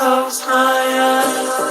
close my eyes.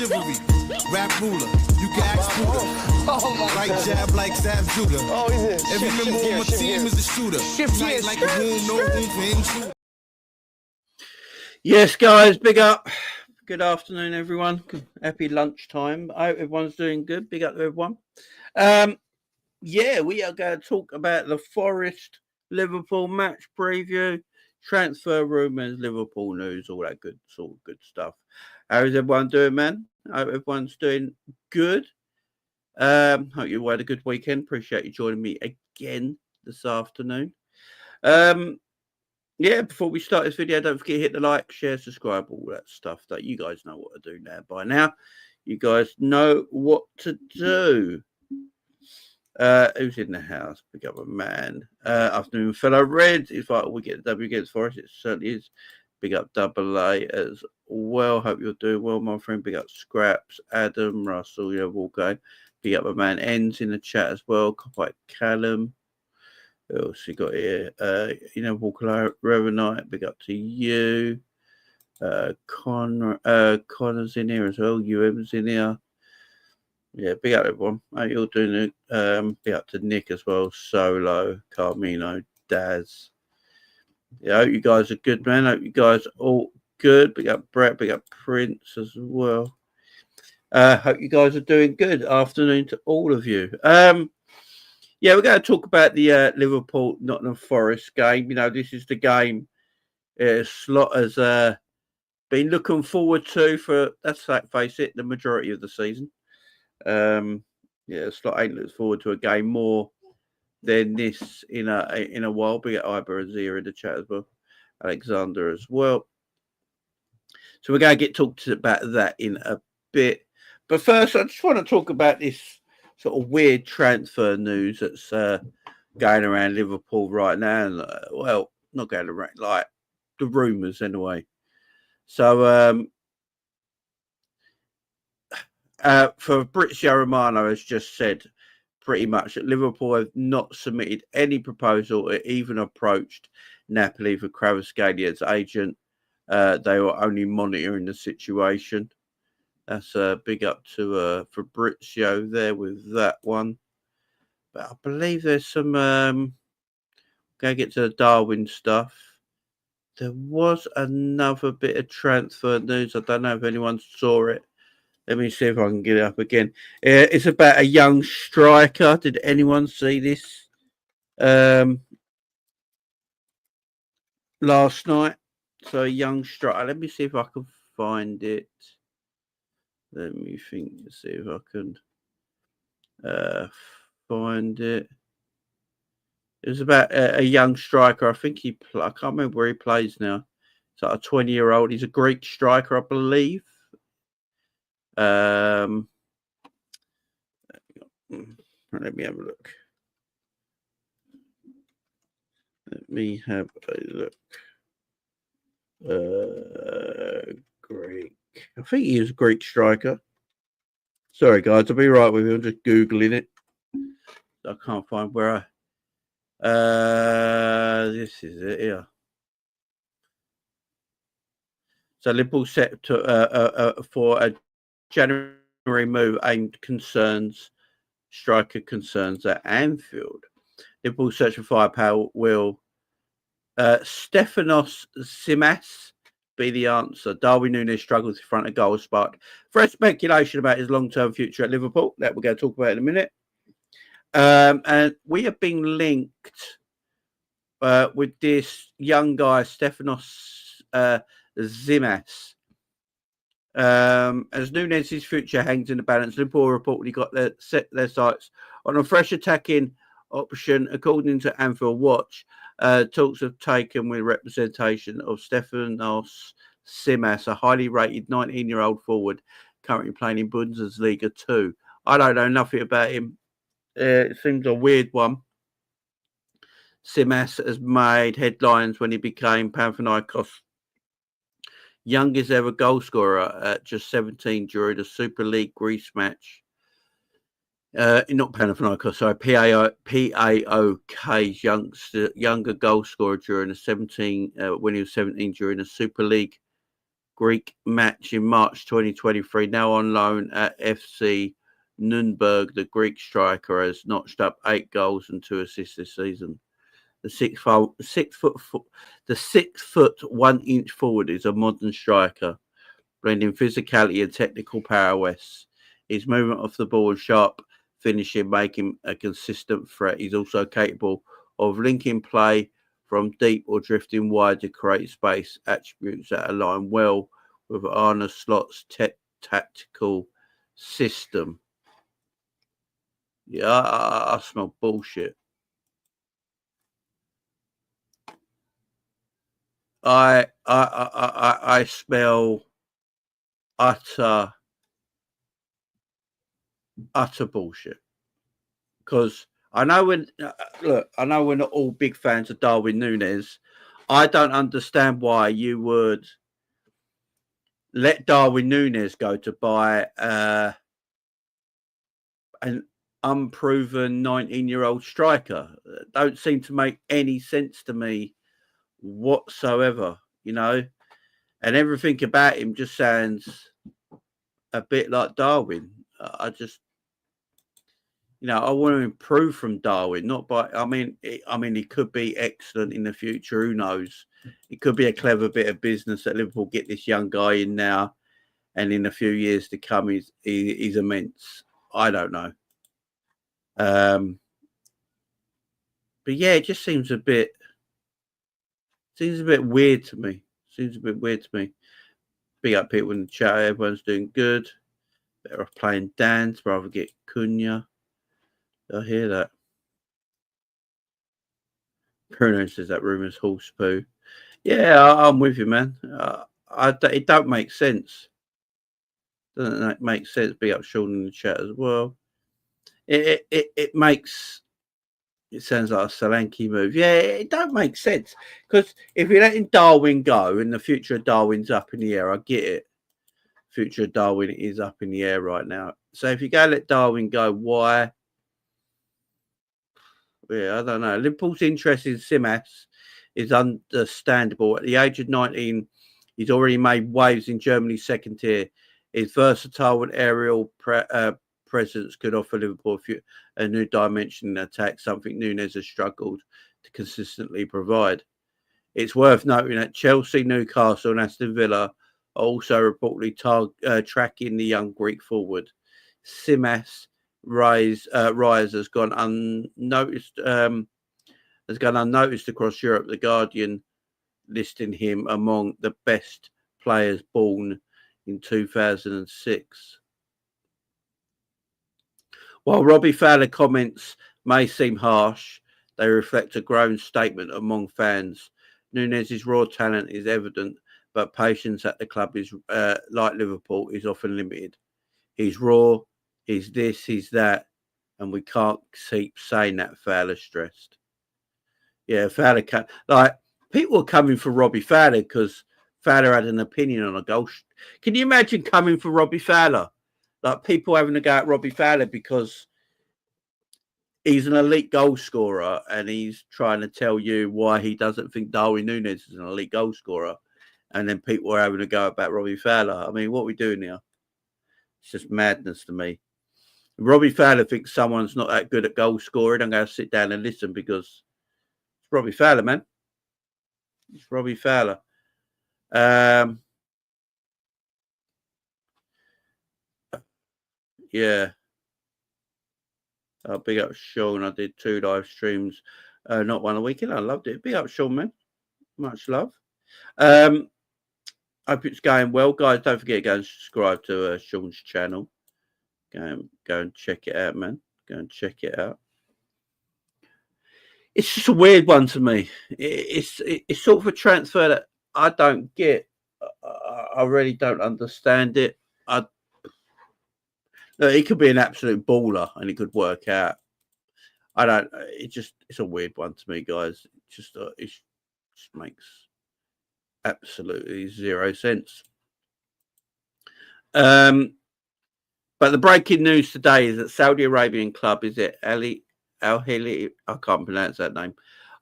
Chivalry, rap ruler, you can ask Buddha. Right jab like Zab Judah. Every member on my team is a shooter. Tight like a room, no room for any shooter. Yes, guys, big up. Good afternoon, everyone. Happy lunchtime. I hope everyone's doing good. Big up to everyone. Yeah, we are going to talk about the Forest Liverpool match preview, transfer rumours, Liverpool news, all that good sort of good stuff. How is everyone doing, man? I hope everyone's doing good. Hope you had a good weekend. Appreciate you joining me again this afternoon. Yeah, before we start this video, don't forget to hit the like, share, subscribe, all that stuff that you guys know what to do now. By now, you guys know what to do. Who's in the house? Big up a man. Afternoon, fellow Reds. If we get the W against Forest, it certainly is. Big up Double A as well. Hope you're doing well, my friend. Big up Scraps, Adam, Russell, yeah, all going. Big up a man. Ends in the chat as well. Copyright Callum. Who else you got here? Walker Revenite. Big up to you. Connor's in here as well. UM's in here. Yeah, big up everyone. How you all doing? Big up to Nick as well. Solo, Carmino, Daz. Yeah, I hope you guys are good, man. I hope you guys are all good. Big up Brett, big up Prince as well. Hope you guys are doing good. Afternoon to all of you. Yeah, we're going to talk about the Liverpool Nottingham Forest game. You know, this is the game Slot has been looking forward to for, let's face it, the majority of the season. Slot 8 looks forward to a game more than this in a while. We get Iber and Zia in the chat as well. Alexander as well. So we're going to get talked about that in a bit. But first, I just want to talk about this sort of weird transfer news that's going around Liverpool right now. And, well, not going around, like the rumours anyway. So Fabrizio Romano has just said pretty much that Liverpool have not submitted any proposal or even approached Napoli for Kvaratskhelia as agent. They were only monitoring the situation. That's a big up to Fabrizio there with that one. But I believe there's some going to get to the Darwin stuff. There was another bit of transfer news. I don't know if anyone saw it. Let me see if I can get it up again. It's about a young striker. Did anyone see this last night? So a young striker. Let me see if I can find it. Let me think. See if I can find it. It was about a young striker. I think I can't remember where he plays now. It's like a 20-year-old. He's a Greek striker, I believe. Let me have a look. Greek. I think he is a Greek striker. Sorry, guys. I'll be right with you. I'm just Googling it. I can't find where this is it here. So Liverpool set to for a January move aimed striker concerns at Anfield. Liverpool search for firepower. Will Stefanos Tsimas be the answer? Darwin Núñez struggles in front of goal, sparked fresh speculation about his long-term future at Liverpool. That we're going to talk about in a minute. And we have been linked with this young guy, Stefanos Tsimas. As Núñez's future hangs in the balance, Liverpool reportedly got set their sights on a fresh attacking option. According to Anfield Watch, talks have taken with representation of Stefanos Tsimas, a highly rated 19-year-old forward currently playing in Bundesliga 2. I don't know nothing about him. It seems a weird one. Tsimas has made headlines when he became Panathinaikos' youngest ever goal scorer at just 17 during the Super League Greece match. Not Panathinaikos, sorry, PAOK's younger goal scorer during when he was 17 during the Super League Greek match in March 2023. Now on loan at FC Nürnberg, the Greek striker has notched up 8 goals and 2 assists this season. The 6 foot 1 inch forward is a modern striker, blending physicality and technical prowess. His movement off the ball and sharp finishing make him a consistent threat. He's also capable of linking play from deep or drifting wide to create space, attributes that align well with Arne Slot's tactical system. Yeah, I smell bullshit. I smell utter bullshit, because I know I know we're not all big fans of Darwin Núñez. I don't understand why you would let Darwin Núñez go to buy an unproven 19-year-old striker. Don't seem to make any sense to me whatsoever, and everything about him just sounds a bit like Darwin. I want to improve from Darwin, not by. I mean, he could be excellent in the future. Who knows? It could be a clever bit of business that Liverpool get this young guy in now, and in a few years to come, he's immense. I don't know. But yeah, it just seems a bit weird to me. Big up people in the chat. Everyone's doing good. Better off playing Dan's, rather get Cunha. I hear that. Bruno says that rumour's horse poo. Yeah, I'm with you, man. It don't make sense. Doesn't that make sense? Be up Sean in the chat as well. It makes. It sounds like a Solanke move. Yeah, it don't make sense. Because if you're letting Darwin go and the future of Darwin's up in the air, I get it. Future of Darwin is up in the air right now. So if you go let Darwin go, why? Yeah, I don't know. Liverpool's interest in Simas is understandable. At the age of 19, he's already made waves in Germany's second tier. His versatile and aerial presence could offer Liverpool a new dimension in attack, something Nunez has struggled to consistently provide. It's worth noting that Chelsea, Newcastle and Aston Villa are also reportedly tracking the young Greek forward. Simas rise has gone unnoticed across Europe. The Guardian listing him among the best players born in 2006. While Robbie Fowler comments may seem harsh, they reflect a growing statement among fans. Nunez's raw talent is evident, but patience at the club is like Liverpool is often limited. He's raw, he's this, he's that, and we can't keep saying that. Fowler stressed. Yeah, Fowler like people are coming for Robbie Fowler because Fowler had an opinion on a goal. Can you imagine coming for Robbie Fowler? Like people having to go at Robbie Fowler because he's an elite goal scorer and he's trying to tell you why he doesn't think Darwin Núñez is an elite goal scorer. And then people are having to go about Robbie Fowler. I mean, what are we doing here? It's just madness to me. If Robbie Fowler thinks someone's not that good at goal scoring, I'm going to sit down and listen because it's Robbie Fowler, man. It's Robbie Fowler. Yeah. Big up Sean. I did 2 live streams, not one a weekend. I loved it. Big up Sean, man. Much love. Hope it's going well, guys. Don't forget to go and subscribe to Sean's channel. Go and check it out, man. Go and check it out. It's just a weird one to me. It's sort of a transfer that I don't get. I really don't understand it. He could be an absolute baller and it could work out. I don't. It's a weird one to me, guys. It just makes absolutely zero sense. But the breaking news today is that Saudi Arabian club, is it Al-Hilal? I can't pronounce that name.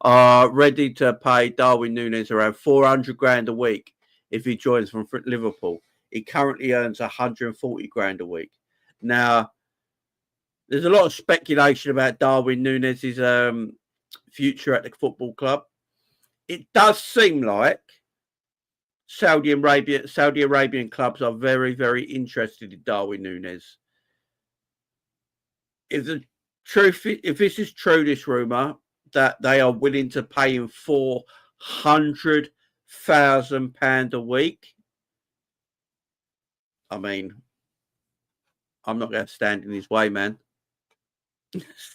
Are ready to pay Darwin Nunez around 400 grand a week if he joins from Liverpool. He currently earns 140 grand a week. Now, there's a lot of speculation about Darwin Núñez's future at the football club. It does seem like Saudi Arabian clubs are very, very interested in Darwin Núñez. If this is true, this rumor that they are willing to pay him £400,000 a week, I mean, I'm not going to stand in his way, man.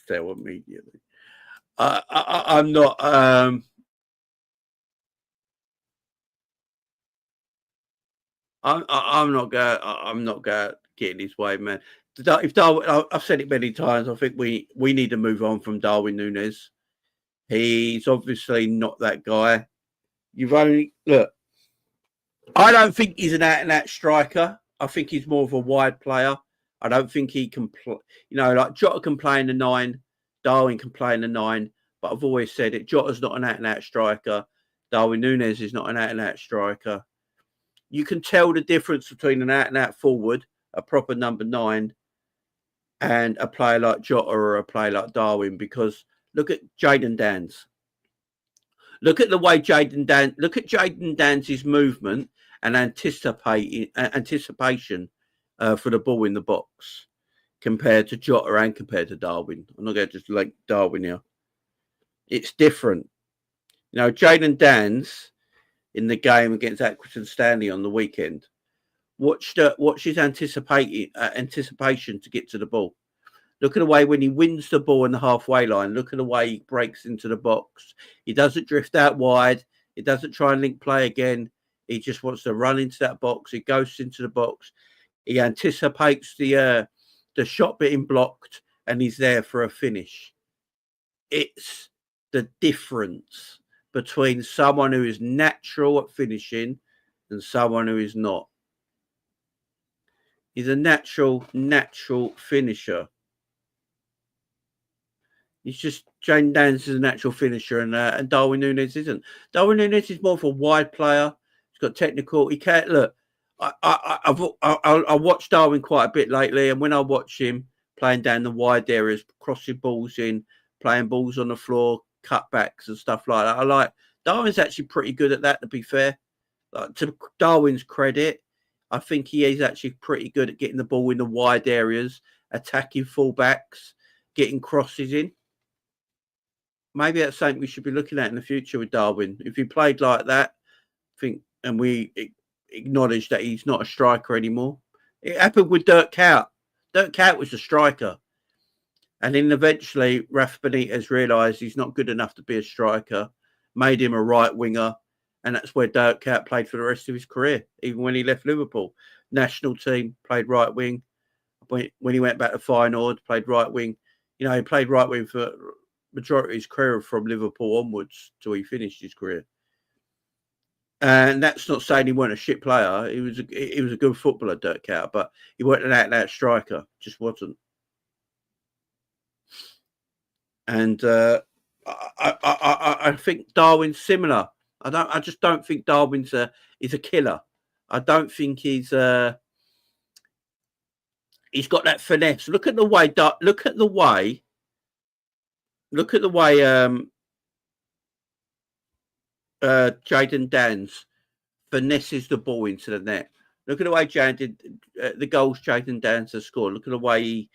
Sell immediately. I'm not. I'm not going. I'm not going to get in his way, man. If Darwin, I've said it many times. I think we need to move on from Darwin Núñez. He's obviously not that guy. Look. I don't think he's an out-and-out striker. I think he's more of a wide player. I don't think he can play. Like Jota can play in the 9, Darwin can play in the 9. But I've always said it. Jota's not an out-and-out striker. Darwin Núñez is not an out-and-out striker. You can tell the difference between an out-and-out forward, a proper number 9, and a player like Jota or a player like Darwin. Because look at Jayden Danns. Look at the way look at Jayden Danns' movement and anticipation for the ball in the box compared to Jota and compared to Darwin. I'm not going to just like Darwin here. It's different. Jayden Danns in the game against Accrington Stanley on the weekend Watch his anticipation to get to the ball. Look at the way when he wins the ball on the halfway line. Look at the way he breaks into the box. He doesn't drift out wide. He doesn't try and link play again. He just wants to run into that box. He goes into the box. He anticipates the shot being blocked, and he's there for a finish. It's the difference between someone who is natural at finishing and someone who is not. He's a natural finisher. He's just Jane Dance is a natural finisher, and Darwin Núñez isn't. Darwin Núñez is more of a wide player. He's got technical. He can't look. I watched Darwin quite a bit lately, and when I watch him playing down the wide areas, crossing balls in, playing balls on the floor, cutbacks and stuff like that, I like Darwin's actually pretty good at that. To be fair, to Darwin's credit, I think he is actually pretty good at getting the ball in the wide areas, attacking fullbacks, getting crosses in. Maybe that's something we should be looking at in the future with Darwin. If he played like that, I think, and we acknowledge that he's not a striker anymore. It happened with Dirk Kuyt. Dirk Kuyt was a striker. And then eventually Rafa Benitez realised he's not good enough to be a striker, made him a right winger. And that's where Dirk Kuyt played for the rest of his career, even when he left Liverpool. National team, played right wing. When he went back to Feyenoord, played right wing. You know, he played right wing for majority of his career from Liverpool onwards till he finished his career. And that's not saying he wasn't a shit player. He was a good footballer, Dirk Kuyt, but he wasn't an out-and-out striker. Just wasn't. And I think Darwin's similar. I just don't think Darwin's is a killer. I don't think he's got that finesse. Look at the way Jayden Danns finesses the ball into the net. Look at the way the goals Jayden Danns has scored. Look at the way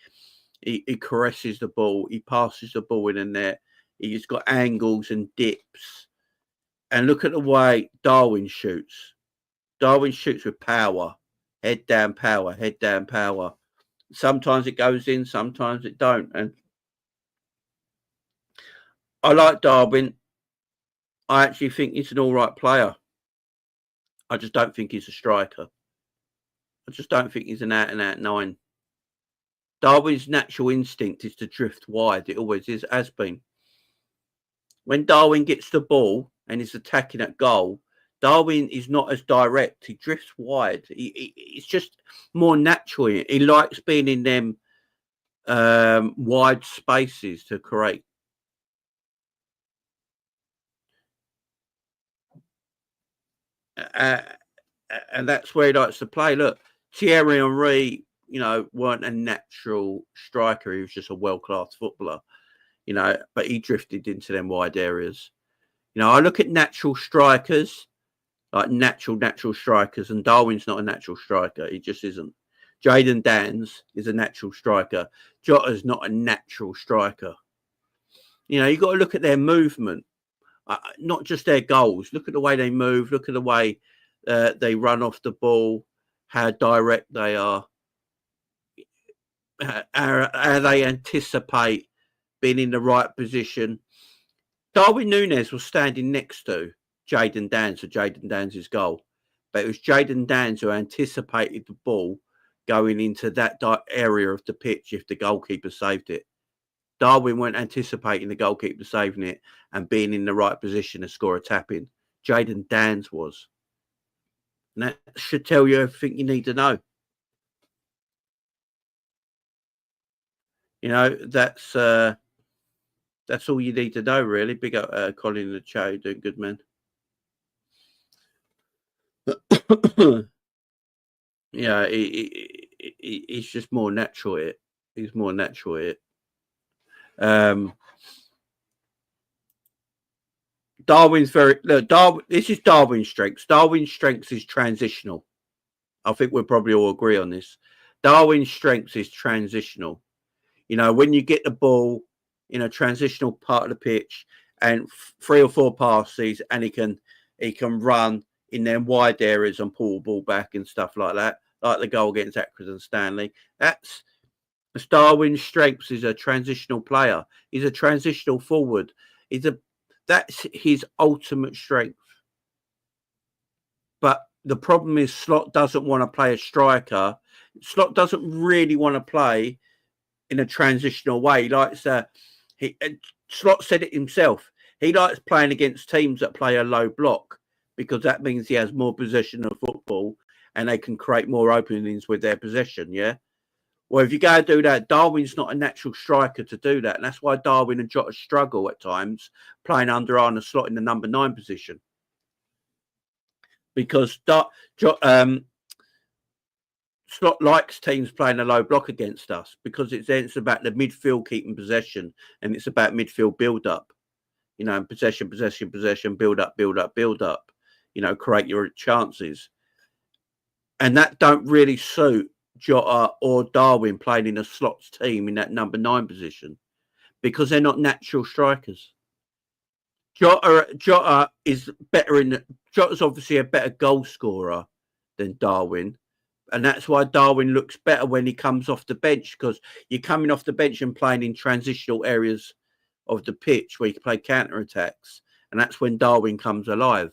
he caresses the ball. He passes the ball in the net. He's got angles and dips. And look at the way Darwin shoots. Darwin shoots with power. Head down power. Head down power. Sometimes it goes in. Sometimes it don't. And I like Darwin. I actually think he's an all right player. I just don't think he's a striker. I just don't think he's an out-and-out 9. Darwin's natural instinct is to drift wide. It always has been. When Darwin gets the ball and is attacking at goal, Darwin is not as direct. He drifts wide. It's just more natural. He likes being in them wide spaces to create. And that's where he likes to play. Look, Thierry Henry, weren't a natural striker. He was just a world-class footballer, but he drifted into them wide areas. I look at natural strikers, like natural strikers, and Darwin's not a natural striker. He just isn't. Jayden Danns is a natural striker. Jota's not a natural striker. You've got to look at their movement, not just their goals. Look at the way they move. Look at the way they run off the ball, how direct they are, how they anticipate being in the right position. Darwin Núñez was standing next to Jayden Danns for Jayden Danns' goal. But it was Jayden Danns who anticipated the ball going into that area of the pitch if the goalkeeper saved it. Darwin weren't anticipating the goalkeeper saving it and being in the right position to score a tap-in. Jayden Danns was. And that should tell you everything you need to know. That's all you need to know, really. Big up Colin in the chat, doing good, man. He's just more natural at it. He's more natural at it. Darwin's this is Darwin's strengths. Darwin's strengths is transitional. I think we'll probably all agree on this. Darwin's strengths is transitional. When you get the ball in a transitional part of the pitch and 3 or 4 passes, and he can run in them wide areas and pull the ball back and stuff like that. like the goal against Accrington Stanley. That's Darwin's strengths. Is a transitional player. He's a transitional forward. That's his ultimate strength. But the problem is Slot doesn't want to play a striker. Slot doesn't really want to play in a transitional way. He likes Slot said it himself. He likes playing against teams that play a low block because that means he has more possession of football and they can create more openings with their possession. Yeah. Well, if you go and do that, Darwin's not a natural striker to do that. And that's why Darwin and Jota struggle at times playing under Arne Slot in the number 9 position. Because Slot likes teams playing a low block against us because it's about the midfield keeping possession and it's about midfield build-up. You know, possession, build up, you know, create your chances. And that don't really suit Jota or Darwin playing in a Slot's team in that number 9 position because they're not natural strikers. Jota is better Jota's obviously a better goal scorer than Darwin. And that's why Darwin looks better when he comes off the bench because you're coming off the bench and playing in transitional areas of the pitch where you can play counter-attacks. And that's when Darwin comes alive.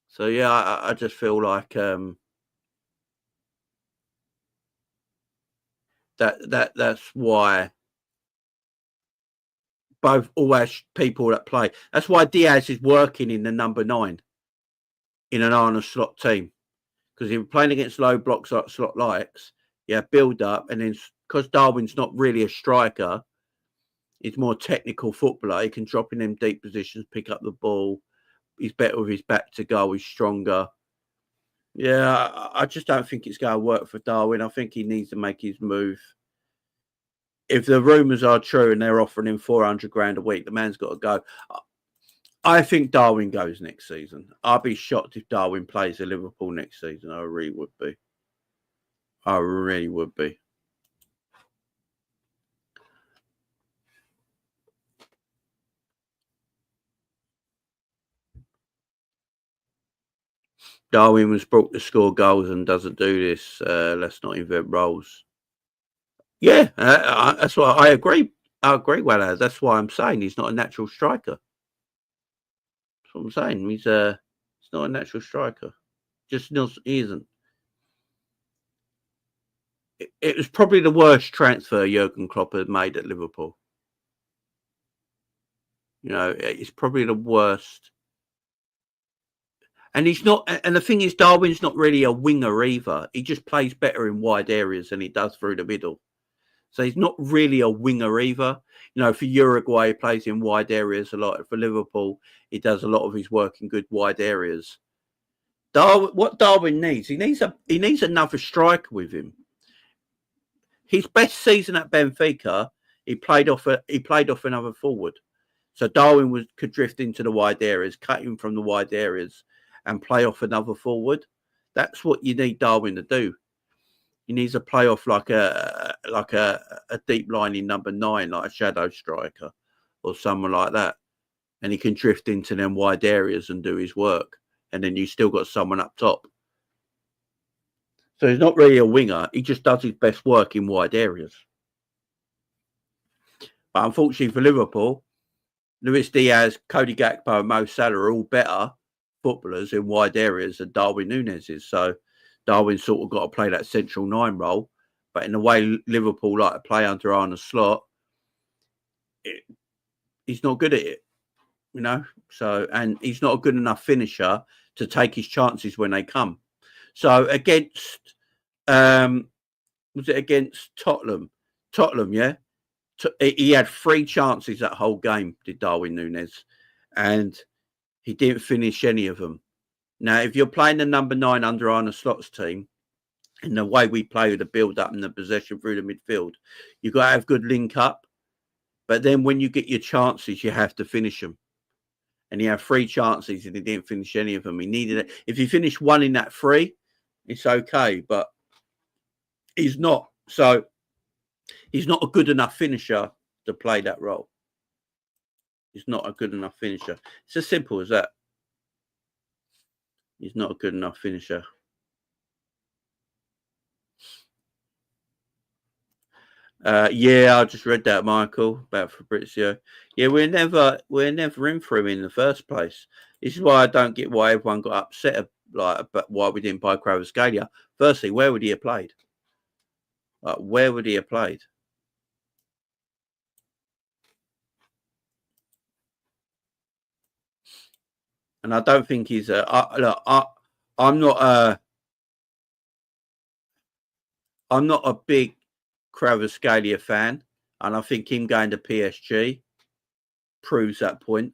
So, yeah, I just feel like that's why always people that play. That's why Diaz is working in the number 9 in an Arne Slot team. Because if you're playing against low blocks like Slot likes, build up. And then because Darwin's not really a striker, he's more technical footballer. He can drop in them deep positions, pick up the ball. He's better with his back to goal. He's stronger. Yeah, I just don't think it's going to work for Darwin. I think he needs to make his move. If the rumours are true and they're offering him 400 grand a week, the man's got to go. I think Darwin goes next season. I'll be shocked if Darwin plays at Liverpool next season. I really would be. I really would be. Darwin was brought to score goals and doesn't do this. Let's not invent roles. Yeah, that's why I agree. I agree with that. That's why I'm saying he's not a natural striker. That's what I'm saying. He's not a natural striker. Just he isn't. It was probably the worst transfer Jurgen Klopp had made at Liverpool. You know, it's probably the worst. And he's not. And the thing is, Darwin's not really a winger either. He just plays better in wide areas than he does through the middle. So he's not really a winger either. You know, for Uruguay, he plays in wide areas a lot. For Liverpool, he does a lot of his work in good wide areas. What Darwin needs, he needs another striker with him. His best season at Benfica, he played off another forward. So Darwin could drift into the wide areas, cut him from the wide areas, and play off another forward. That's what you need Darwin to do. He needs to play off like a deep lining number 9, like a shadow striker or someone like that. And he can drift into them wide areas and do his work. And then you still got someone up top. So he's not really a winger. He just does his best work in wide areas. But unfortunately for Liverpool, Luis Diaz, Cody Gakpo and Mo Salah are all better footballers in wide areas than Darwin Núñez is. So Darwin sort of got to play that central 9 role. But in the way Liverpool like to play under Arne Slot, he's not good at it. You know, and he's not a good enough finisher to take his chances when they come. So against, was it against Tottenham? Tottenham, yeah. He had 3 chances that whole game, did Darwin Núñez, and he didn't finish any of them. Now, if you're playing the number 9 under Arne Slot's team, and the way we play with the build-up and the possession through the midfield, you've got to have good link-up. But then when you get your chances, you have to finish them. And he had 3 chances and he didn't finish any of them. He needed it. If he finished 1 in that 3, it's okay. But he's not. So he's not a good enough finisher to play that role. He's not a good enough finisher. It's as simple as that. He's not a good enough finisher. Yeah, I just read that, Michael, about Fabrizio. Yeah, we're never in for him in the first place. This is why I don't get why everyone got upset about why we didn't buy Kvaratskhelia. Firstly, where would he have played? Where would he have played? And I don't think he's I'm not a big Kvaratskhelia fan, and I think him going to PSG proves that point,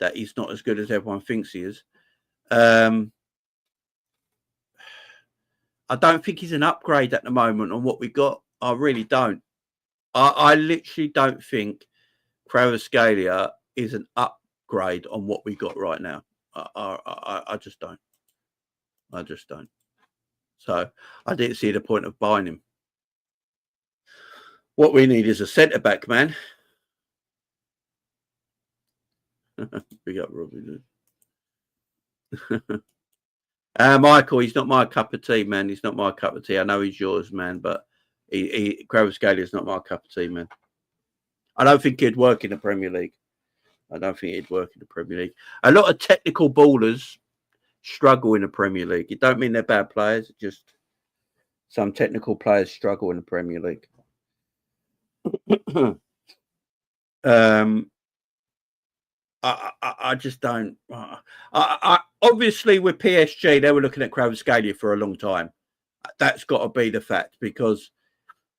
that he's not as good as everyone thinks he is. I don't think he's an upgrade at the moment on what we got. I really don't. I literally don't think Kvaratskhelia is an upgrade on what we got right now. I just don't. I just don't. So I didn't see the point of buying him. What we need is a centre back, man. Big up, Robbie. Michael, he's not my cup of tea, man. He's not my cup of tea. I know he's yours, man, but Kvaratskhelia is not my cup of tea, man. I don't think he'd work in the Premier League. A lot of technical ballers struggle in the Premier League. It don't mean they're bad players. Just some technical players struggle in the Premier League. I just don't. Obviously, with PSG, they were looking at Kvaratskhelia for a long time. That's got to be the fact, because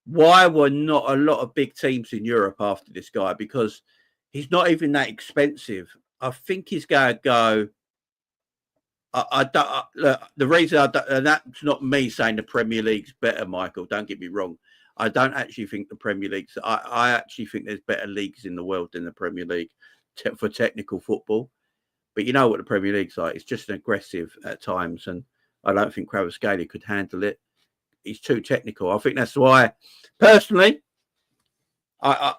why were not a lot of big teams in Europe after this guy? Because he's not even that expensive. I think he's going to go. Look, the reason and that's not me saying the Premier League's better, Michael. Don't get me wrong. I don't actually think the Premier League's. I actually think there's better leagues in the world than the Premier League for technical football. But you know what the Premier League's like. It's just aggressive at times, and I don't think Kvaratskhelia could handle it. He's too technical. I think that's why, personally, I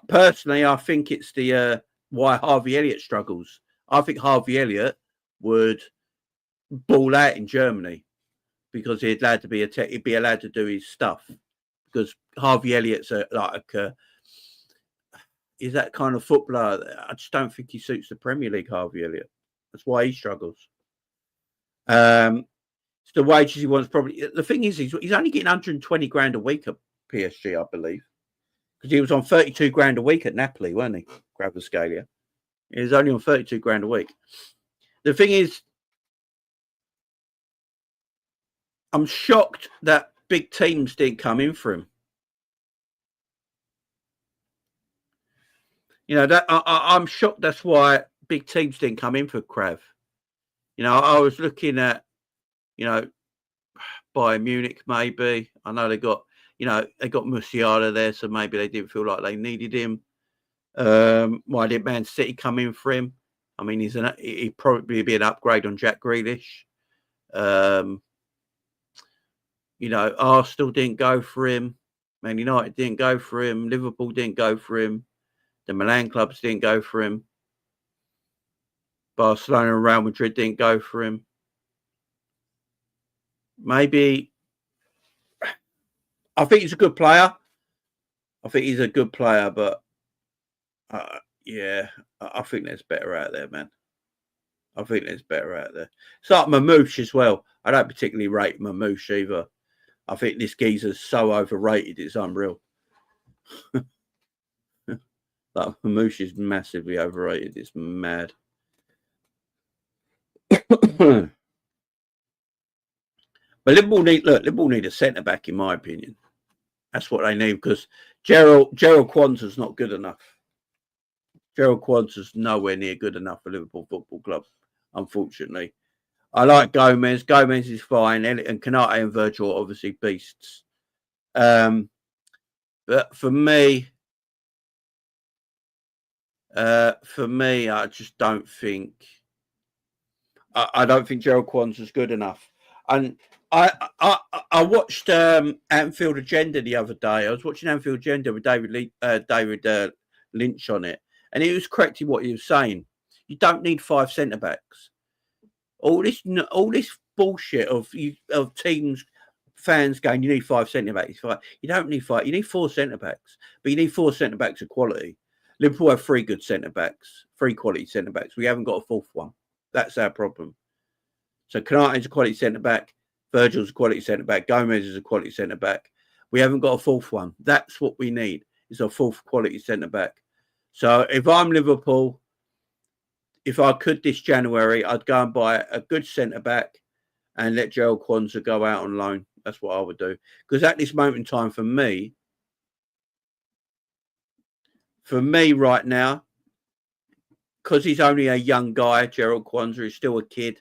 think it's the why Harvey Elliott struggles. I think Harvey Elliott would ball out in Germany because he'd be allowed to do his stuff. Because Harvey Elliott's is that kind of footballer. I just don't think he suits the Premier League, Harvey Elliott. That's why he struggles. It's the wages he wants. Probably the thing is, he's only getting 120 grand a week at PSG, I believe, because he was on 32 grand a week at Napoli, weren't he? Kvaratskhelia. He was only on 32 grand a week. The thing is, I'm shocked that big teams didn't come in for him. You know, that I'm shocked. That's why big teams didn't come in for Krav. You know, I was looking at, Bayern Munich, maybe. I know they got Musiala there, so maybe they didn't feel like they needed him. Why did Man City come in for him? I mean, he'd probably be an upgrade on Jack Grealish. Arsenal didn't go for him. Man United didn't go for him. Liverpool didn't go for him. The Milan clubs didn't go for him. Barcelona and Real Madrid didn't go for him. Maybe. I think he's a good player. But I think there's better out there, man. I think there's better out there. It's like Mamouche as well. I don't particularly rate Mamouche either. I think this geezer's so overrated, it's unreal. Like Mamouche is massively overrated. It's mad. But Liverpool need a centre back, in my opinion. That's what they need, because Gerald Kwanzaa's not good enough. Gerald Kwanzaa's nowhere near good enough for Liverpool Football Club, unfortunately. I like Gomez. Gomez is fine. And Kanate and Virgil are obviously beasts. But for me, I just don't think. I don't think Gerald Kwanzaa's good enough. And I watched Anfield Agenda the other day. I was watching Anfield Agenda with David Lynch on it, and he was correct in what he was saying. You don't need 5 centre backs. All this bullshit of teams fans going, you need 5 centre-backs. You don't need 5. You need 4 centre-backs. But you need 4 centre-backs of quality. Liverpool have 3 good centre-backs, 3 quality centre-backs. We haven't got a 4th one. That's our problem. So Konaté's a quality centre-back. Virgil's a quality centre-back. Gomez is a quality centre-back. We haven't got a 4th one. That's what we need, is a 4th quality centre-back. So if I'm Liverpool, if I could this January, I'd go and buy a good centre-back and let Gerald Kwanzaa go out on loan. That's what I would do. Because at this moment in time, for me right now, because he's only a young guy, Gerald Kwanzaa is still a kid.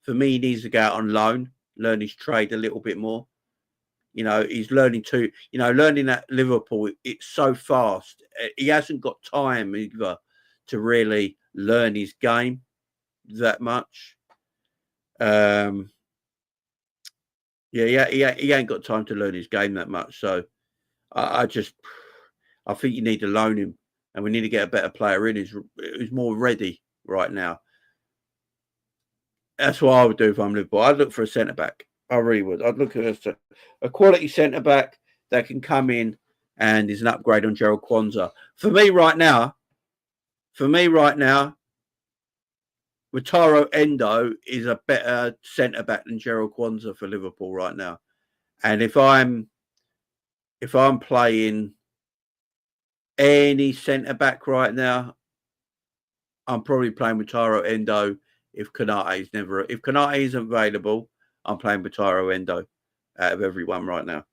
For me, he needs to go out on loan, learn his trade a little bit more. You know, he's learning at Liverpool, it's so fast. He hasn't got time either to really learn his game that much. He ain't got time to learn his game that much. So I think you need to loan him, and we need to get a better player in who's more ready right now. That's what I would do if I'm Liverpool. I'd look for a centre-back. I really would. I'd look at a quality centre-back that can come in and is an upgrade on Gerald Kwanzaa. For me right now, Wataru Endo is a better centre-back than Gerald Kwanzaa for Liverpool right now. And if I'm playing any centre-back right now, I'm probably playing Wataru Endo if Konaté isn't available, I'm playing Wataru Endo out of everyone right now.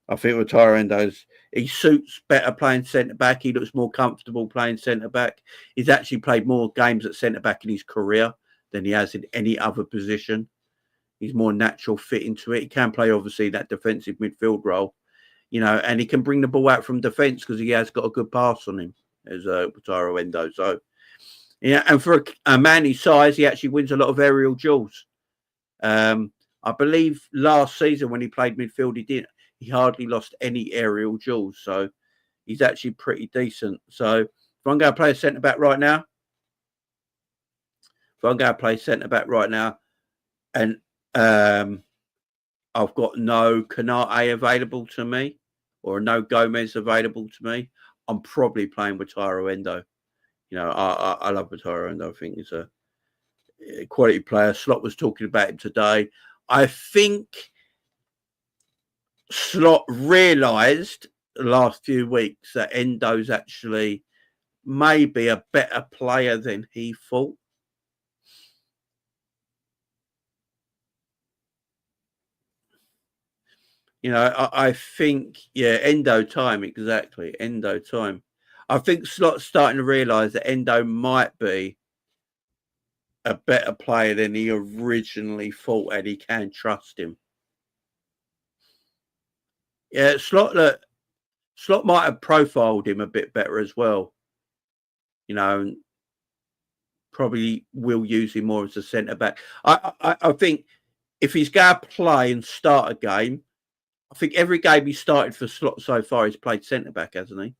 I think Wataru Endo's, he suits better playing centre-back. He looks more comfortable playing centre-back. He's actually played more games at centre-back in his career than he has in any other position. He's more natural fit into it. He can play, obviously, that defensive midfield role, you know, and he can bring the ball out from defence because he has got a good pass on him as Wataru Endo. So, yeah, and for a man his size, he actually wins a lot of aerial duels. I believe last season when he played midfield, he hardly lost any aerial duels. So he's actually pretty decent. So if I'm going to play a centre-back right now, and I've got no Konaté available to me or no Gomez available to me, I'm probably playing Wataru Endo. You know, I love Wataru Endo. I think he's a quality player. Slot was talking about him today. I think Slot realised the last few weeks that Endo's actually maybe a better player than he thought. You know, I think, yeah, Endo time, exactly. Endo time. I think Slot's starting to realise that Endo might be a better player than he originally thought, and he can trust him. Yeah, Slot might have profiled him a bit better as well. You know, probably will use him more as a centre-back. I think if he's going to play and start a game, I think every game he started for Slot so far, he's played centre-back, hasn't he?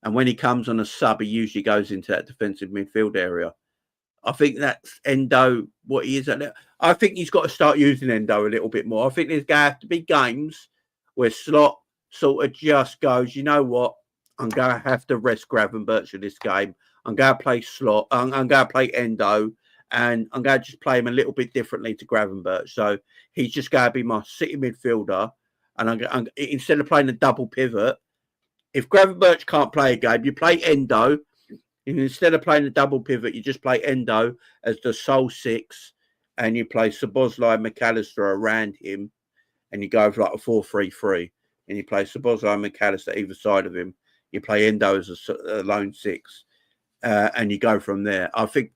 And when he comes on a sub, he usually goes into that defensive midfield area. I think that's Endo, what he is at now. I think he's got to start using Endo a little bit more. I think there's going to have to be games where Slot sort of just goes, you know what? I'm going to have to rest Gravenberch in this game. I'm going to play Slot. I'm going to play Endo. And I'm going to just play him a little bit differently to Gravenberch. So he's just going to be my city midfielder. And instead of playing a double pivot, if Gravenberch can't play a game, you play Endo. And instead of playing a double pivot, you just play Endo as the sole 6. And you play Szoboszlai and McAllister around him. And you go for like a 4-3-3. And you play Szoboszlai and McAllister either side of him. You play Endo as a lone 6. And you go from there. I think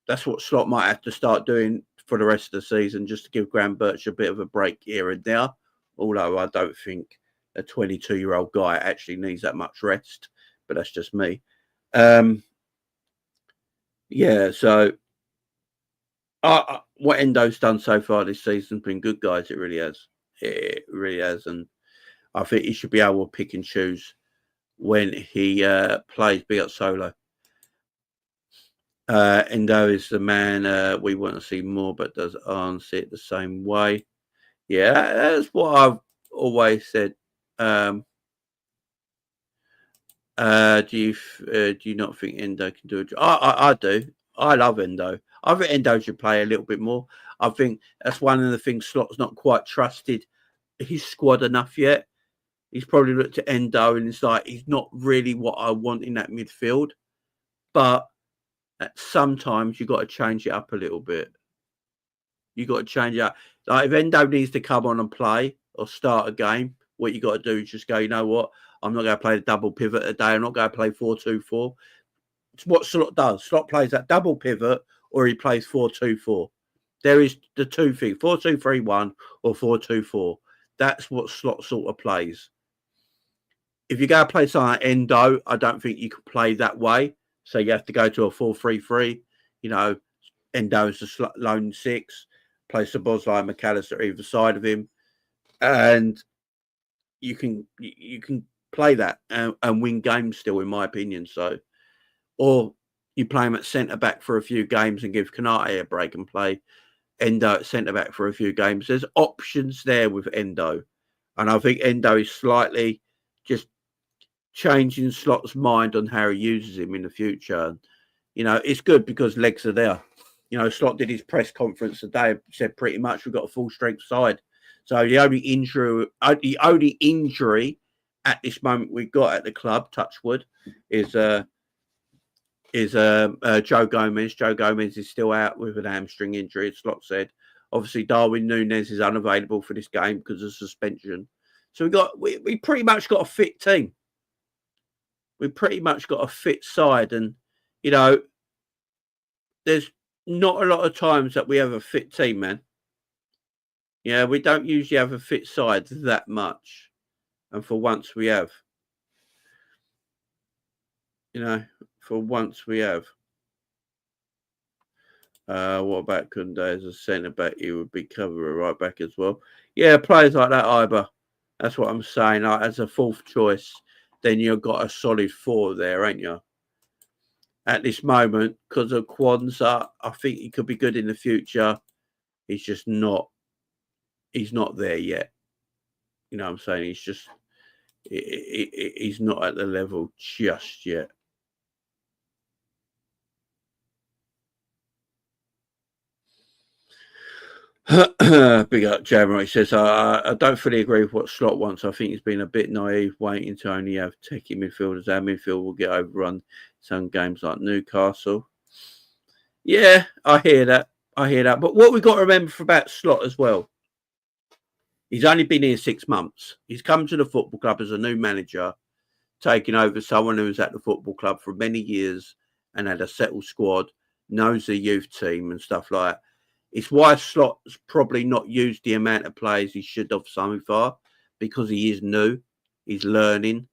that's what Slot might have to start doing for the rest of the season, just to give Gravenberch a bit of a break here and there. Although I don't think a 22-year-old guy actually needs that much rest. But that's just me. Yeah, so what Endo's done so far this season's been good, guys. It really has. It really has. And I think he should be able to pick and choose when he plays, be it solo. Endo is the man we want to see more, but does ARNE see it the same way? Yeah, that's what I've always said. Do you not think Endo can do it? I do. I love Endo. I think Endo should play a little bit more. I think that's one of the things Slot's not quite trusted his squad enough yet. He's probably looked at Endo and it's like he's not really what I want in that midfield. But sometimes you've got to change it up a little bit. You've got to change it up. Like if Endo needs to come on and play or start a game, what you got to do is just go, you know what? I'm not going to play the double pivot today. I'm not going to play 4-2-4. It's what Slot does. Slot plays that double pivot or he plays 4-2-4. There is the two things, 4-2-3-1 or 4-2-4. That's what Slot sort of plays. If you go play something like Endo, I don't think you can play that way. So you have to go to a 4-3-3. You know, Endo's the lone six. Play Szoboszlai and McAllister either side of him. And you can play that and win games still, in my opinion. So, or you play him at centre-back for a few games and give Konate a break and play Endo at centre-back for a few games. There's options there with Endo. And I think Endo is slightly just changing Slot's mind on how he uses him in the future. You know, it's good because legs are there. You know, Slot did his press conference today, said pretty much we've got a full-strength side. So the only injury at this moment we've got at the club, touchwood, is Joe Gomez. Joe Gomez is still out with an hamstring injury, as Slot said. Obviously, Darwin Núñez is unavailable for this game because of suspension. So we pretty much got a fit team. We pretty much got a fit side, and you know, there's not a lot of times that we have a fit team, man. Yeah, we don't usually have a fit side that much, and for once we have. You know, for once we have. What about Kunde as a centre back? He would be covered right back as well. Yeah, players like that, Iber. That's what I'm saying. Like, as a fourth choice, then you've got a solid four there, ain't you? At this moment, because of Kwanzaa, I think he could be good in the future. He's just not. He's not there yet. You know what I'm saying? He's just. He's not at the level just yet. Big up, Jammer. He says, I don't fully agree with what Slot wants. I think he's been a bit naive waiting to only have techie midfielders. Our midfield will get overrun some games like Newcastle. Yeah, I hear that. But what we've got to remember about Slot as well, he's only been here 6 months. He's come to the football club as a new manager, taking over someone who was at the football club for many years and had a settled squad, knows the youth team and stuff like that. It's why Slot's probably not used the amount of players he should have so far, because he is new. He's learning.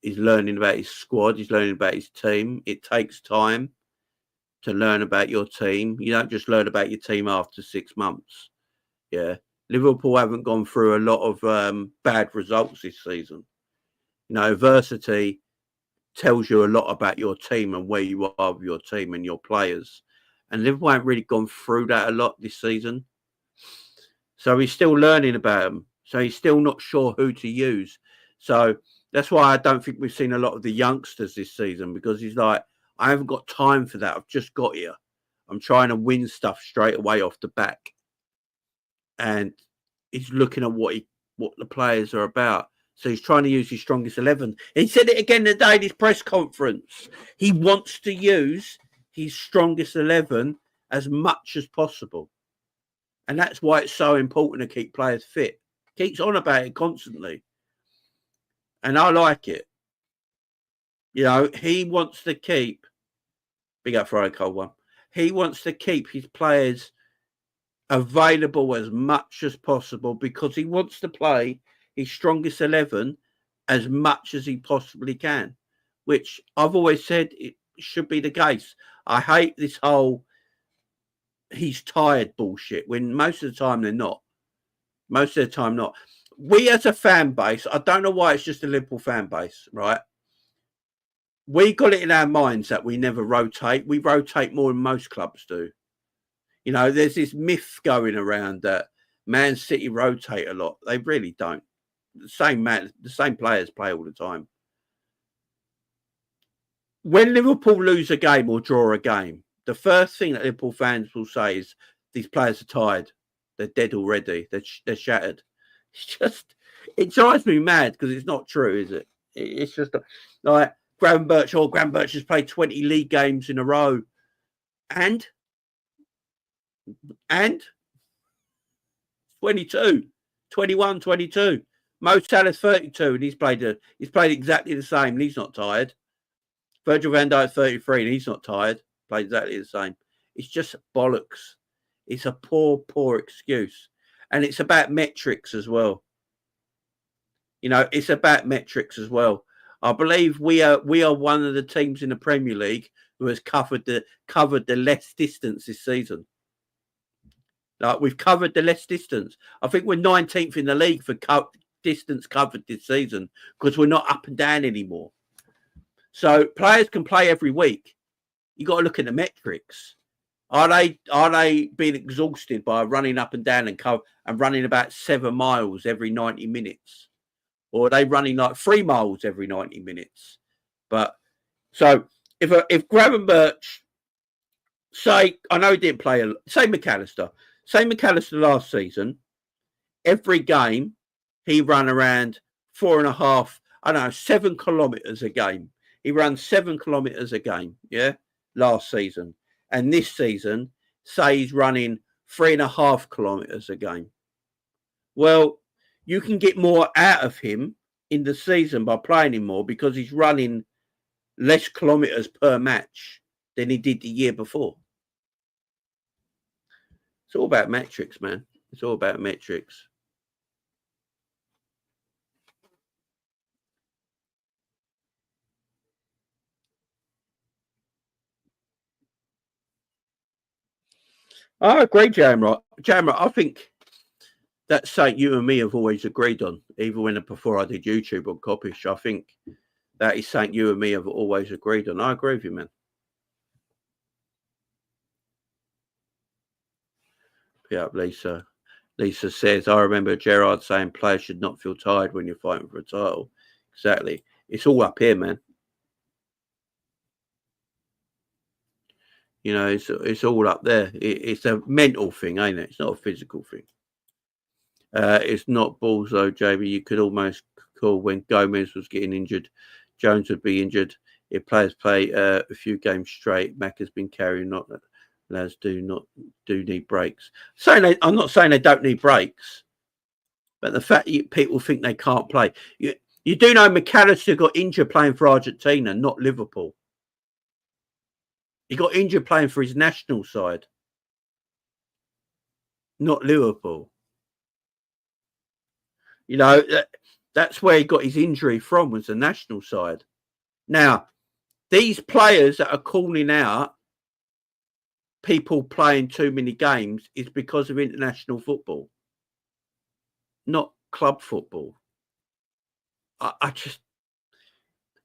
He's learning about his squad. He's learning about his team. It takes time to learn about your team. You don't just learn about your team after 6 months. Yeah. Liverpool haven't gone through a lot of bad results this season. You know, adversity tells you a lot about your team and where you are with your team and your players. And Liverpool haven't really gone through that a lot this season. So he's still learning about them. So he's still not sure who to use. So that's why I don't think we've seen a lot of the youngsters this season, because he's like, I haven't got time for that. I've just got here. I'm trying to win stuff straight away off the back. And he's looking at what the players are about. So he's trying to use his strongest 11. He said it again today in his press conference. He wants to use his strongest 11 as much as possible. And that's why it's so important to keep players fit. Keeps on about it constantly. And I like it. You know, he wants to keep, big up Friday Cold One, he wants to keep his players available as much as possible, because he wants to play his strongest 11 as much as he possibly can, which I've always said it should be the case. I hate this whole he's tired bullshit, when most of the time they're not. Most of the time not. We as a fan base, I don't know why it's just a Liverpool fan base, right? We got it in our minds that we never rotate. We rotate more than most clubs do. You know, there's this myth going around that Man City rotate a lot. They really don't. The same players play all the time. When Liverpool lose a game or draw a game, the first thing that Liverpool fans will say is these players are tired. They're dead already. They're shattered. It drives me mad because it's not true, is it? It's just like Graham Birch. Graham Birch has played 20 league games in a row. And 22, 21, 22. Mo Salah's 32 and he's played exactly the same and he's not tired. Virgil van Dijk 33 and he's not tired. Played exactly the same. It's just bollocks. It's a poor excuse. And it's about metrics as well. It's about metrics as well. I believe we are one of the teams in the Premier League who has covered the less distance this season. Like we've covered the less distance. I think we're 19th in the league for distance covered this season because we're not up and down anymore. So players can play every week. You got to look at the metrics. Are they being exhausted by running up and down and running about 7 miles every 90 minutes? Or are they running like 3 miles every 90 minutes? But so if Graham Birch, say, I know he didn't play, say McAllister last season, every game he ran around 7 kilometres a game. He ran 7 kilometres a game, last season. And this season, say he's running 3.5 kilometres a game. Well, you can get more out of him in the season by playing him more because he's running less kilometres per match than he did the year before. It's all about metrics, man. It's all about metrics. I agree, Jamrot. I think that's something you and me have always agreed on, even before I did YouTube on Coppish. I think that is something you and me have always agreed on. I agree with you, man. Yeah, Lisa. Lisa says, I remember Gerrard saying players should not feel tired when you're fighting for a title. Exactly. It's all up here, man. It's all up there. It's a mental thing, ain't it? It's not a physical thing. It's not balls, though, JB. You could almost call when Gomez was getting injured, Jones would be injured. If players play a few games straight, Mac has been carrying. Not that lads do need breaks. I'm not saying they don't need breaks, but the fact that people think they can't play. You do know McAllister got injured playing for Argentina, not Liverpool. He got injured playing for his national side, not Liverpool. That's where he got his injury from, was the national side. Now, these players that are calling out people playing too many games is because of international football, not club football.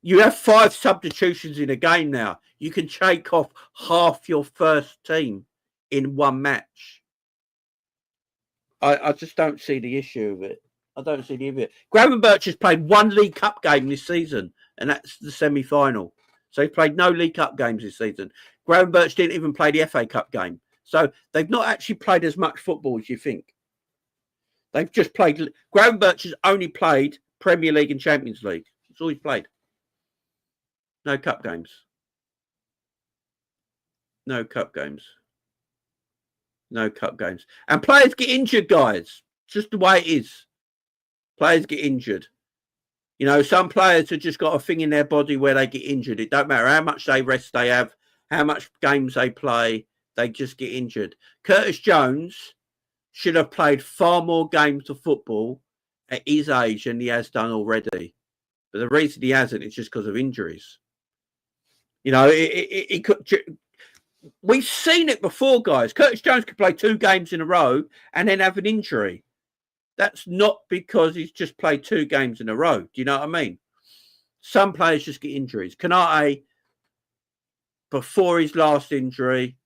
You have 5 substitutions in a game now. You can shake off half your first team in one match. I just don't see the issue of it. I don't see the issue of it. Graham Birch has played 1 League Cup game this season, and that's the semi-final. So he played no League Cup games this season. Graham Birch didn't even play the FA Cup game. So they've not actually played as much football as you think. They've just played. Graham Birch has only played Premier League and Champions League. That's all he's played. No cup games. No cup games. No cup games. And players get injured, guys. It's just the way it is. Players get injured. Some players have just got a thing in their body where they get injured. It don't matter how much they rest they have, how much games they play, they just get injured. Curtis Jones should have played far more games of football at his age than he has done already. But the reason he hasn't is just because of injuries. We've seen it before, guys. Curtis Jones could play 2 games in a row and then have an injury. That's not because he's just played 2 games in a row. Do you know what I mean? Some players just get injuries. Kanate, before his last injury,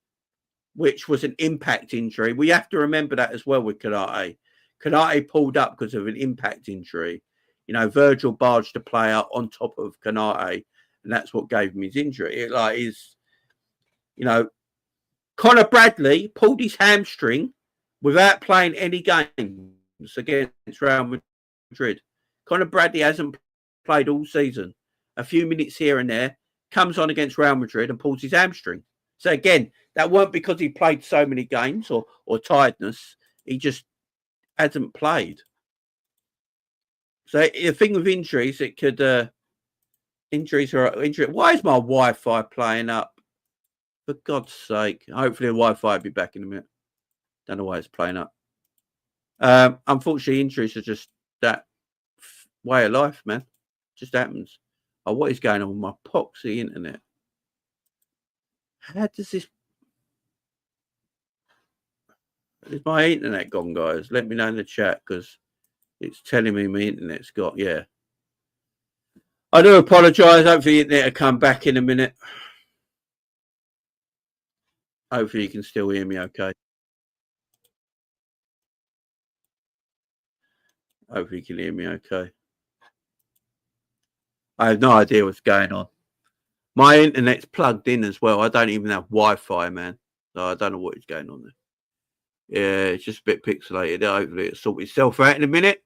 which was an impact injury, we have to remember that as well with Kanate. Konate pulled up because of an impact injury. You know, Virgil barged the player on top of Konate, and that's what gave him his injury. It like is, you know, Conor Bradley pulled his hamstring without playing any games against Real Madrid. Conor Bradley hasn't played all season. A few minutes here and there, comes on against Real Madrid and pulls his hamstring. So again, that weren't because he played so many games or tiredness. He just hasn't played. So the thing with injuries, it could injuries are injury. Why is my Wi-Fi playing up? For God's sake! Hopefully the Wi-Fi will be back in a minute. Don't know why it's playing up. Unfortunately, injuries are just that way of life, man. Just happens. Oh, what is going on with my poxy internet? How does this? Is my internet gone, guys? Let me know in the chat because it's telling me my internet's got. Yeah. I do apologise. Hopefully the internet will come back in a minute. Hopefully you can still hear me okay. Hopefully you can hear me okay. I have no idea what's going on. My internet's plugged in as well. I don't even have Wi-Fi, man. So I don't know what is going on there. Yeah, it's just a bit pixelated. Hopefully it'll sort itself out in a minute.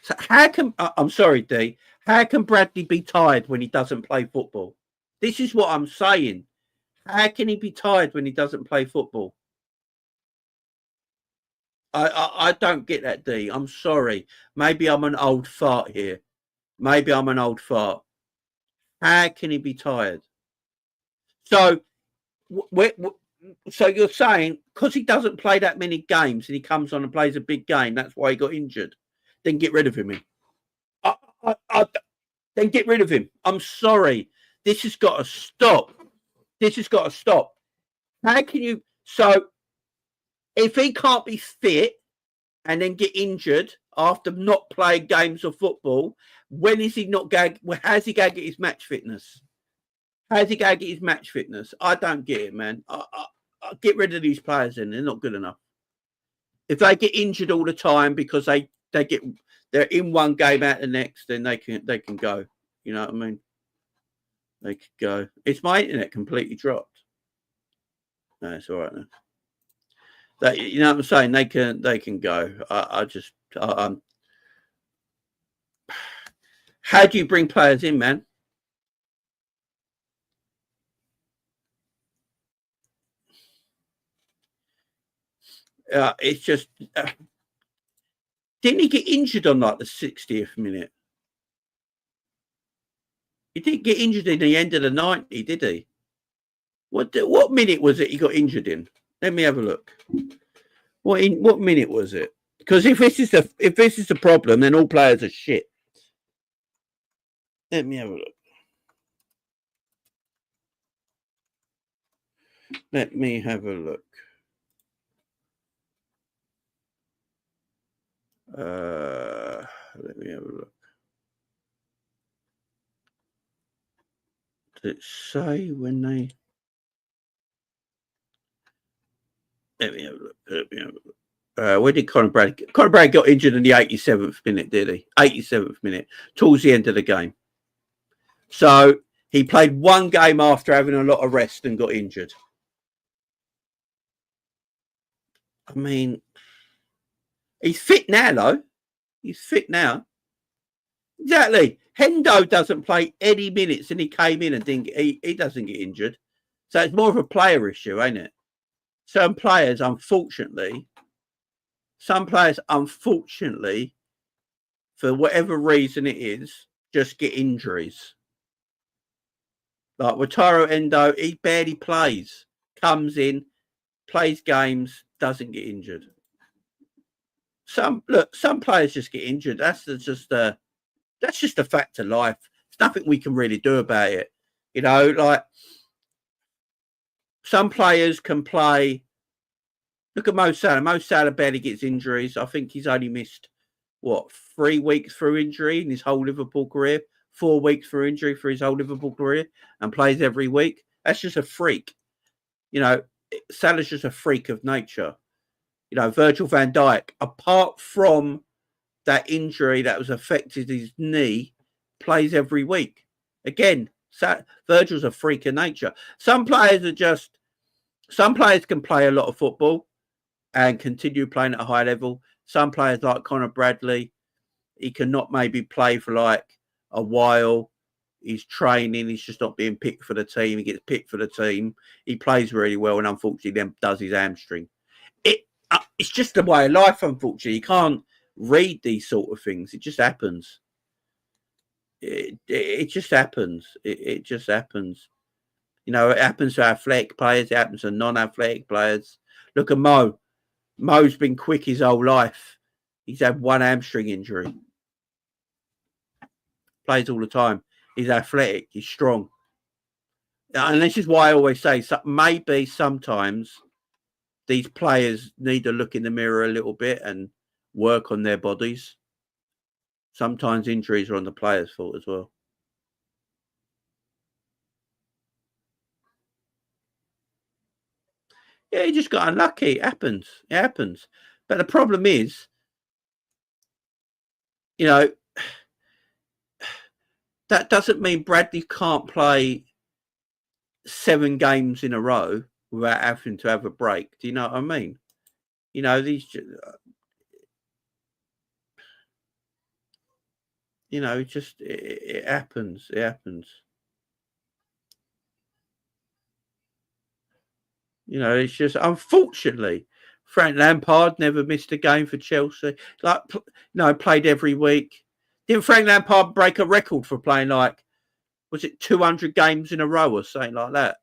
So how can, I'm sorry, D, how can Bradley be tired when he doesn't play football? This is what I'm saying. How can he be tired when he doesn't play football? I don't get that, D. I'm sorry. Maybe I'm an old fart here. Maybe I'm an old fart. How can he be tired? So, so you're saying because he doesn't play that many games and he comes on and plays a big game, that's why he got injured? Then get rid of him. Then get rid of him. I'm sorry. This has got to stop. This has got to stop. How can you? So, if he can't be fit and then get injured after not playing games of football, when is he not going? How's he going to get his match fitness? How's he going to get his match fitness? I don't get it, man. I get rid of these players, then they're not good enough. If they get injured all the time because they're in one game out the next, then they can go. You know what I mean? They could go. It's my internet completely dropped. No, it's all right now. You know what I'm saying? They can go. How do you bring players in, man? It's just didn't he get injured on like the 60th minute? He didn't get injured in the end of the 90, did he? What minute was it he got injured in? Let me have a look. What minute was it? Because if this is the problem, then all players are shit. Let me have a look. Let me have a look. Let me have a look. Did it say when they? Let me have a look. Where did Conor Bradley? Conor Bradley got injured in the 87th minute, did he? 87th minute, towards the end of the game. So he played one game after having a lot of rest and got injured. I mean, he's fit now, though. He's fit now. Exactly. Hendo doesn't play any minutes, and he came in and he doesn't get injured. So it's more of a player issue, ain't it? Some players, unfortunately, for whatever reason it is, just get injuries. Like Wataru Endo, he barely plays. Comes in, plays games, doesn't get injured. Some players just get injured. That's just a fact of life. There's nothing we can really do about it. You know, like some players can play. Look at Mo Salah. Mo Salah barely gets injuries. I think he's only missed 3 weeks through injury in his whole Liverpool career. 4 weeks through injury for his whole Liverpool career, and plays every week. That's just a freak. You know, Salah's just a freak of nature. You know, Virgil van Dijk, apart from that injury that was affected his knee, plays every week. Again, Virgil's a freak of nature. Some players can play a lot of football and continue playing at a high level. Some players like Conor Bradley, he cannot maybe play for like a while. He's training. He's just not being picked for the team. He gets picked for the team. He plays really well and unfortunately then does his hamstring. It's just the way of life, unfortunately. You can't read these sort of things. It just happens. It just happens. It just happens. You know, it happens to athletic players. It happens to non-athletic players. Look at Mo. Mo's been quick his whole life. He's had one hamstring injury. Plays all the time. He's athletic. He's strong. And this is why I always say, maybe sometimes these players need to look in the mirror a little bit and work on their bodies. Sometimes injuries are on the players' fault as well. Yeah, he just got unlucky. It happens. It happens. But the problem is, you know, that doesn't mean Bradley can't play 7 games in a row without having to have a break. Do you know what I mean? You know, you know, it happens. It happens. You know, it's just, unfortunately, Frank Lampard never missed a game for Chelsea. Like, played every week. Didn't Frank Lampard break a record for playing, like, was it 200 games in a row or something like that?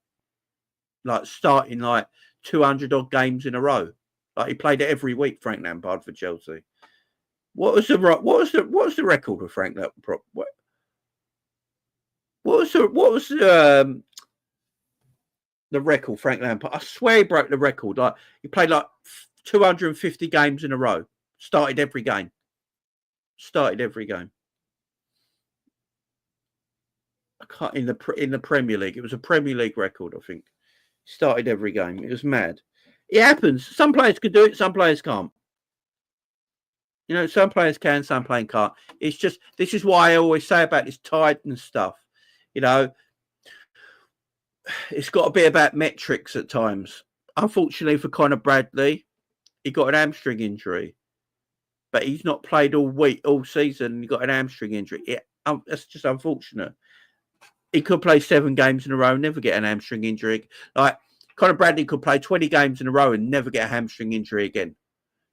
Like, starting, like, 200 odd games in a row. Like, he played it every week, Frank Lampard, for Chelsea. What was the record for Frank Lampard? What was the record, Frank Lampard? I swear he broke the record. Like, he played like 250 games in a row. Started every game. I can't in the Premier League. It was a Premier League record, I think. Started every game. It was mad. It happens. Some players can do it. Some players can't. You know, some players can, some players can't. It's just, this is why I always say about this tiredness stuff. You know, it's got to be about metrics at times. Unfortunately for Conor Bradley, he got an hamstring injury, but he's not played all season. He got an hamstring injury. That's just unfortunate. He could play 7 games in a row and never get an hamstring injury. Like, Conor Bradley could play 20 games in a row and never get a hamstring injury again.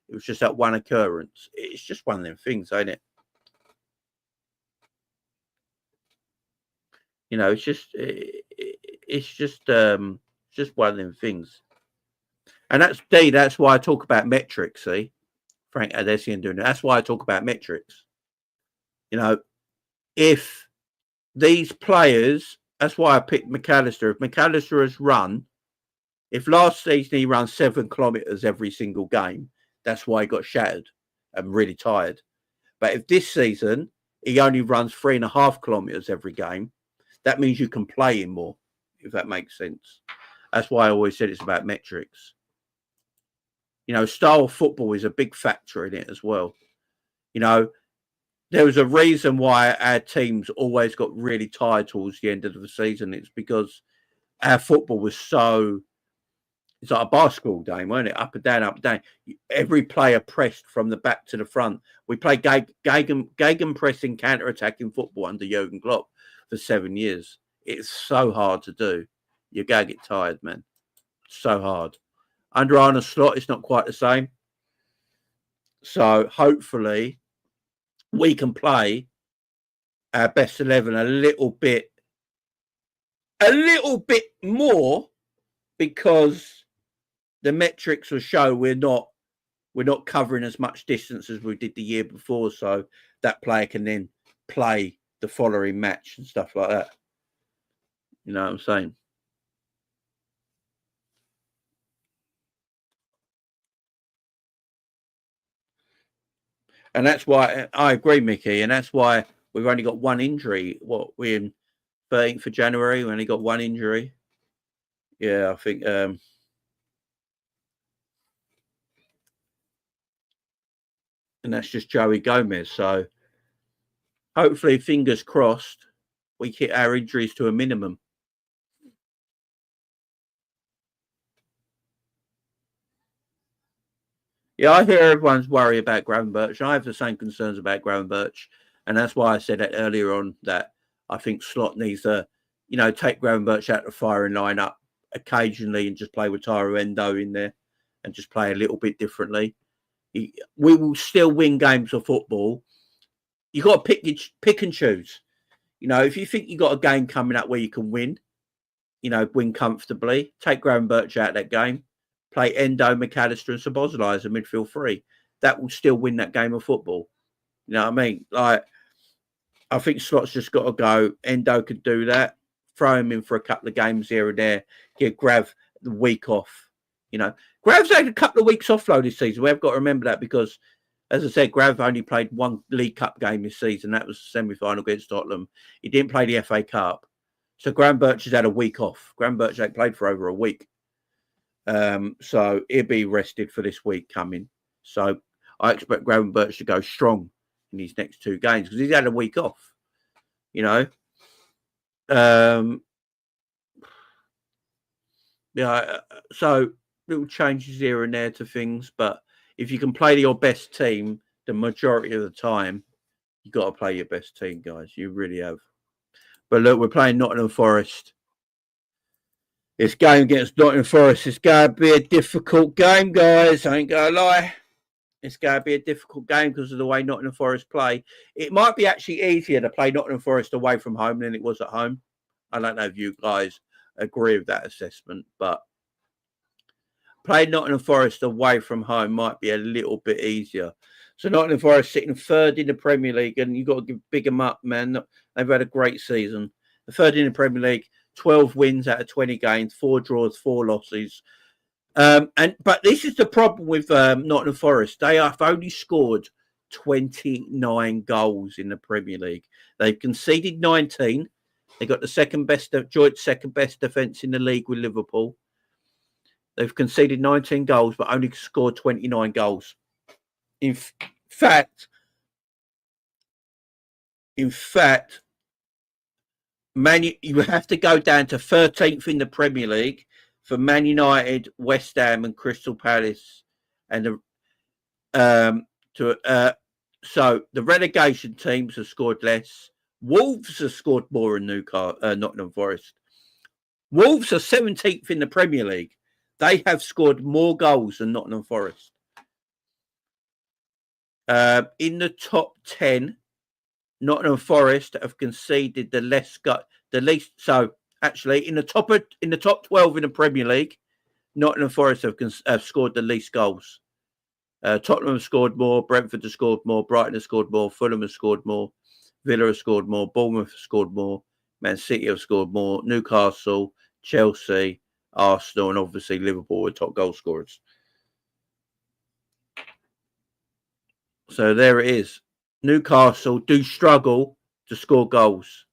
It was just that one occurrence. It's just one of them things, ain't it? You know, it's just one of them things. And that's why I talk about metrics, see? Frank Adesian doing it. That's why I talk about metrics. You know, if these players, that's why I picked McAllister. If McAllister has run, if last season he ran 7 kilometres every single game, that's why he got shattered and really tired. But if this season he only runs 3.5 kilometres every game, that means you can play him more, if that makes sense. That's why I always said it's about metrics. You know, style of football is a big factor in it as well. You know, there was a reason why our teams always got really tired towards the end of the season. It's because our football was so... It's like a basketball game, wasn't it? Up and down, up and down. Every player pressed from the back to the front. We played Gegenpressing, counter-attacking football under Jurgen Klopp for 7 years. It's so hard to do. You're going to get tired, man. So hard. Under Arne Slot, it's not quite the same. So hopefully we can play our best 11 a little bit more, because the metrics will show we're not covering as much distance as we did the year before, so that player can then play the following match and stuff like that. You know what I'm saying? And that's why I agree, Mickey, and that's why we've only got one injury. We're in 13th of January, we only got one injury. Yeah, I think and that's just Joey Gomez. So hopefully, fingers crossed, we keep our injuries to a minimum. Yeah, I hear everyone's worried about Gravenberch. I have the same concerns about Gravenberch. And that's why I said that earlier on, that I think Slot needs to, take Gravenberch out of the firing lineup occasionally and just play with Tyrell Endo in there and just play a little bit differently. We will still win games of football. You got to pick and choose. If you think you got a game coming up where you can win, win comfortably, take Gravenberch out of that game. Play Endo, McAllister, and Szoboszlai as a midfield three. That will still win that game of football. You know what I mean? Like, I think Slot's just got to go. Endo could do that. Throw him in for a couple of games here and there. Give Grav the week off. Grav's had a couple of weeks off though this season. We've got to remember that because, as I said, Grav only played one League Cup game this season. That was the semi-final against Tottenham. He didn't play the FA Cup. So Gravenberch has had a week off. Gravenberch ain't played for over a week. So he'll be rested for this week coming. So I expect Gravenberch to go strong in these next two games because he's had a week off. So little changes here and there to things, but if you can play your best team the majority of the time, you got to play your best team, guys. You really have. But look, we're playing Nottingham Forest. This game against Nottingham Forest is going to be a difficult game, guys. I ain't going to lie. It's going to be a difficult game because of the way Nottingham Forest play. It might be actually easier to play Nottingham Forest away from home than it was at home. I don't know if you guys agree with that assessment, but playing Nottingham Forest away from home might be a little bit easier. So Nottingham Forest sitting third in the Premier League, and you've got to big them up, man. They've had a great season. The third in the Premier League. 12 wins out of 20 games, 4 draws, 4 losses. But this is the problem with Nottingham Forest. They have only scored 29 goals in the Premier League. They've conceded 19. They got the joint second best defence in the league with Liverpool. They've conceded 19 goals, but only scored 29 goals. In fact, you have to go down to 13th in the Premier League for Man United, West Ham, and Crystal Palace, and so the relegation teams have scored less. Wolves have scored more than Nottingham Forest. Wolves are 17th in the Premier League. They have scored more goals than Nottingham Forest. In the top 10. Nottingham Forest have conceded the least. So actually, in the top 12 in the Premier League, Nottingham Forest have scored the least goals. Tottenham have scored more, Brentford have scored more, Brighton have scored more, Fulham have scored more, Villa have scored more, Bournemouth have scored more, Man City have scored more, Newcastle, Chelsea, Arsenal, and obviously Liverpool are top goal scorers. So there it is. Newcastle do struggle to score goals,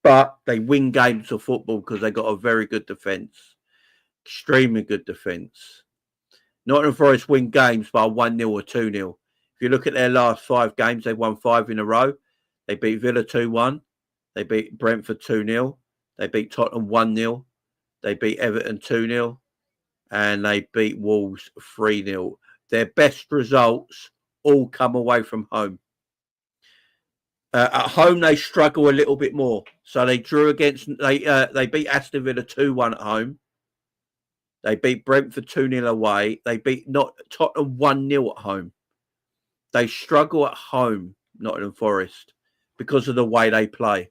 but they win games of football because they got a very good defence, extremely good defence. Nottingham Forest win games by 1-0 or 2-0. If you look at their last 5 games, they've won 5 in a row. They beat Villa 2-1. They beat Brentford 2-0. They beat Tottenham 1-0. They beat Everton 2-0. And they beat Wolves 3-0. Their best results all come away from home. At home, they struggle a little bit more. So they drew against, they beat Aston Villa 2-1 at home. They beat Brentford 2-0 away. They beat Tottenham 1-0 at home. They struggle at home, Nottingham Forest, because of the way they play.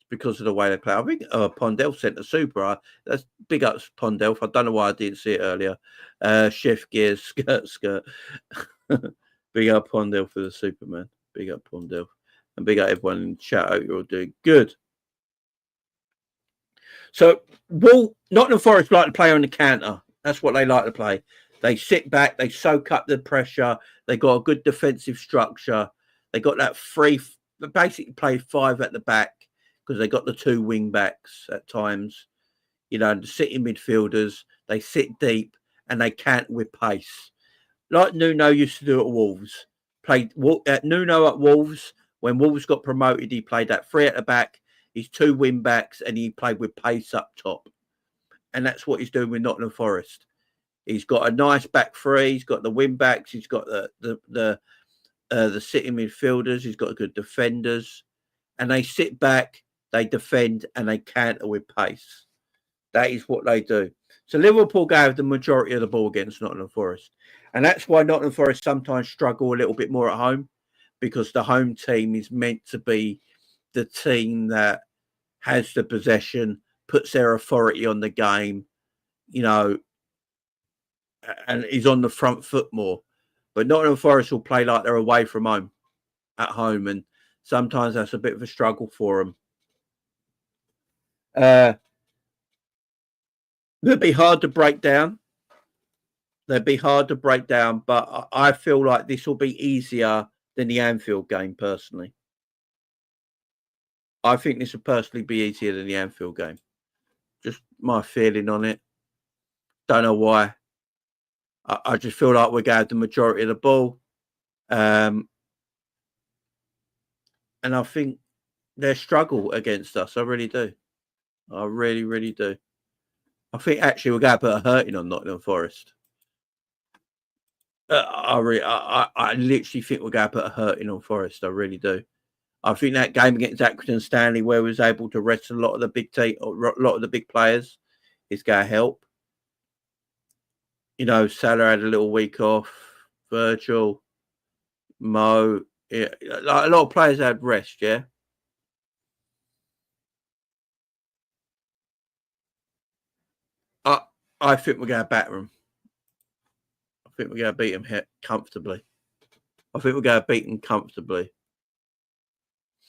Because of the way they play. I think Pondell sent a super. That's big ups, Pondell. I don't know why I didn't see it earlier. Chef Gears, skirt. Big up Pondell for the Superman. Big up Pondell. And big up everyone in the chat. I hope you're all doing good. So, Nottingham Forest like to play on the counter. That's what they like to play. They sit back. They soak up the pressure. They got a good defensive structure. They got that basically play 5 at the back because they got the 2 wing backs at times. You know, the sitting midfielders, they sit deep and they can't with pace. Like Nuno used to do at Wolves. Played Nuno at Wolves. When Wolves got promoted, he played that 3 at the back, his 2 wing backs, and he played with pace up top. And that's what he's doing with Nottingham Forest. He's got a nice back 3. He's got the wing backs. He's got the sitting midfielders. He's got good defenders, and they sit back, they defend, and they counter with pace. That is what they do. So Liverpool gave the majority of the ball against Nottingham Forest, and that's why Nottingham Forest sometimes struggle a little bit more at home, because the home team is meant to be the team that has the possession, puts their authority on the game, you know, and is on the front foot more. But Nottingham Forest will play like they're away from home, at home, and sometimes that's a bit of a struggle for them. They'll be hard to break down. But I feel like this will be easier than the Anfield game, personally. I think this will personally be easier than the Anfield game. Just my feeling on it. Don't know why. I just feel like we're going to have the majority of the ball. And I think they'll struggle against us. I really do. I really, really do. I think actually we're going to put a hurting on Nottingham Forest. I literally think we're going to put a hurting on Forest. I really do. I think that game against Accrington Stanley, where we was able to rest a lot of the big team, a lot of the big players, is going to help. You know, Salah had a little week off. Virgil, Mo, yeah, like a lot of players had rest. Yeah. I think we're going to batter them. I think we're going to beat them comfortably. I think we're going to beat them comfortably. I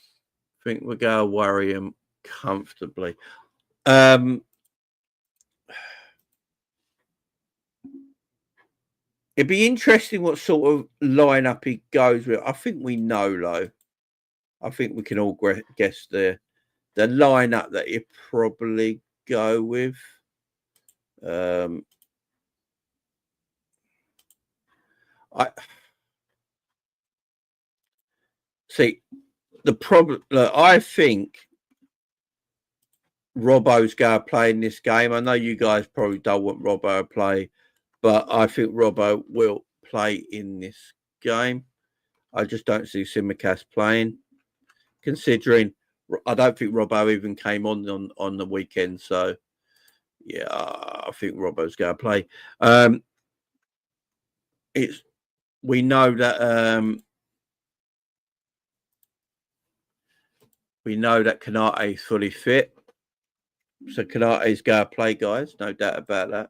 think we're going to worry them comfortably. It'd be interesting what sort of lineup he goes with. I think we know, though. I think we can all guess the lineup that he'd probably go with. I see the problem. I think Robbo's going to play in this game. I know you guys probably don't want Robbo to play, but I think Robbo will play in this game. I just don't see Tsimikas playing, considering I don't think Robbo even came on the weekend. So, yeah, I think Robbo's going to play. We know that Konate is fully fit. So Konate is going to play, guys. No doubt about that.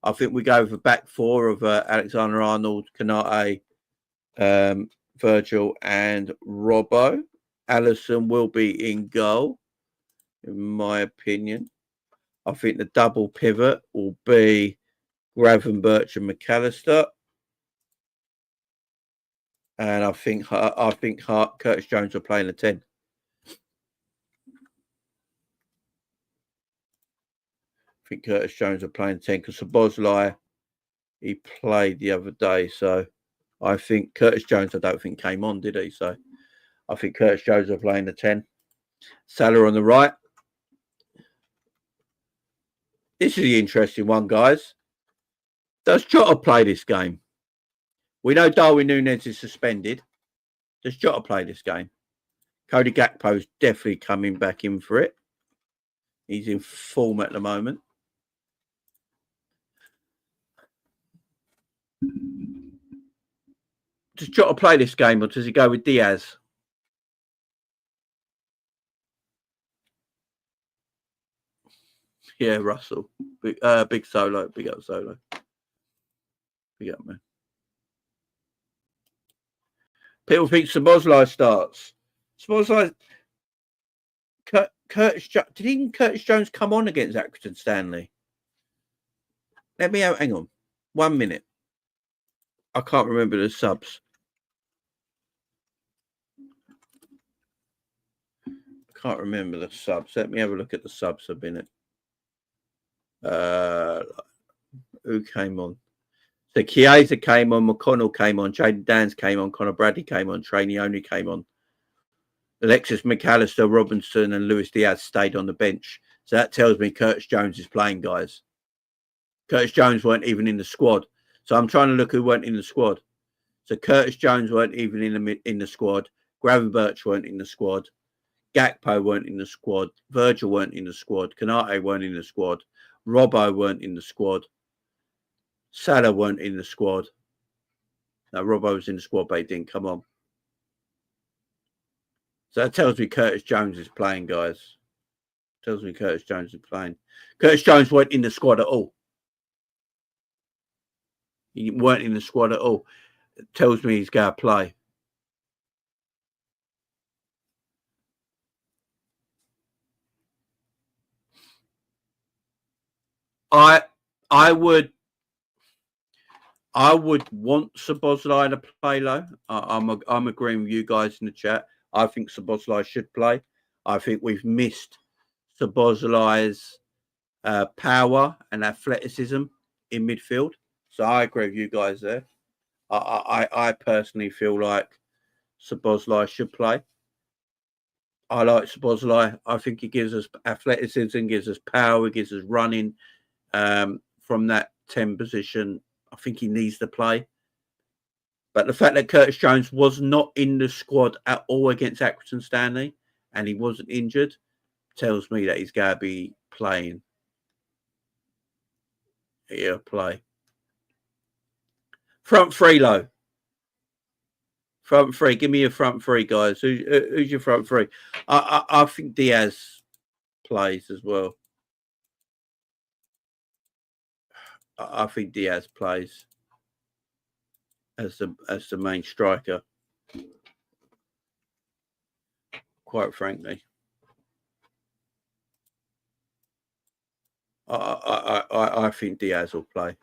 I think we go with a back 4 of Alexander-Arnold, Konate, Virgil, and Robbo. Alisson will be in goal, in my opinion. I think the double pivot will be Gravenberch and McAllister. And I think Curtis Jones will play in the 10. I think Curtis Jones will play in 10 because Szoboszlai, he played the other day. So I think Curtis Jones, I don't think came on, did he? So I think Curtis Jones will play in the 10. Salah on the right. This is the interesting one, guys. Does Jota play this game? We know Darwin Núñez is suspended. Does Jota play this game? Cody Gakpo's definitely coming back in for it. He's in form at the moment. Does Jota play this game, or does he go with Diaz? Yeah, Russell. Big Solo. Big up Solo. Big up, man. People think Szoboszlai starts. Szoboszlai. Did Curtis Jones come on against Accrington Stanley? Hang on. 1 minute. I can't remember the subs. Can't remember the subs. Let me have a look at the subs a minute. Who came on? So Chiesa came on, McConnell came on, Jaden Dans came on, Conor Bradley came on, Trainioni came on. Alexis McAllister, Robinson and Luis Diaz stayed on the bench. So that tells me Curtis Jones is playing, guys. Curtis Jones weren't even in the squad. So I'm trying to look who weren't in the squad. So Curtis Jones weren't even in the squad. Gravenberch weren't in the squad. Gakpo weren't in the squad. Virgil weren't in the squad. Kanate weren't in the squad. Robbo weren't in the squad. Salah weren't in the squad. No, Robbo was in the squad, but he didn't come on. So that tells me Curtis Jones is playing, guys. Tells me Curtis Jones is playing. Curtis Jones weren't in the squad at all. He weren't in the squad at all. It tells me he's going to play. I would want Szoboszlai to play low. I'm agreeing with you guys in the chat. I think Szoboszlai should play. I think we've missed Szoboszlai's power and athleticism in midfield. So I agree with you guys there. I personally feel like Szoboszlai should play. I like Szoboszlai. I think he gives us athleticism, gives us power, gives us running from that 10 position. I think he needs to play. But the fact that Curtis Jones was not in the squad at all against Accrington Stanley and he wasn't injured tells me that he's going to be playing. He'll play. Front three, low. Front three. Give me your front three, guys. Who's your front three? I think Diaz plays as well. I think Diaz plays as the main striker. Quite frankly, I think Diaz will play.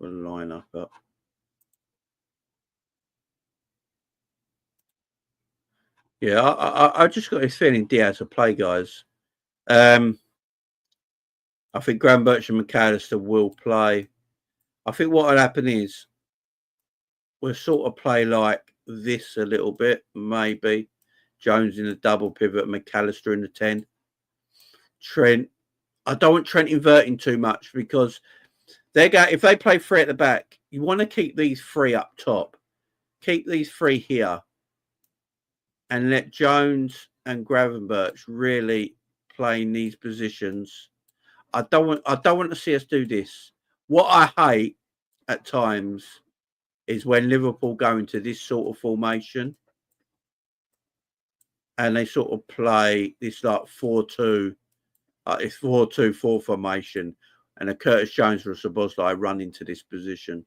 We'll line up. Yeah, I just got this feeling Diaz will play, guys. I think Gravenberch and McAllister will play. I think what will happen is we'll sort of play like this a little bit, maybe. Jones in the double pivot, McAllister in the 10. Trent. I don't want Trent inverting too much because if they play three at the back, you want to keep these three up top. Keep these three here. And let Jones and Gravenberch really play in these positions. I don't want to see us do this. What I hate at times is when Liverpool go into this sort of formation and they sort of play this like 4-2, it's 4-2-4 formation, and a Curtis Jones or a Szoboszlai run into this position.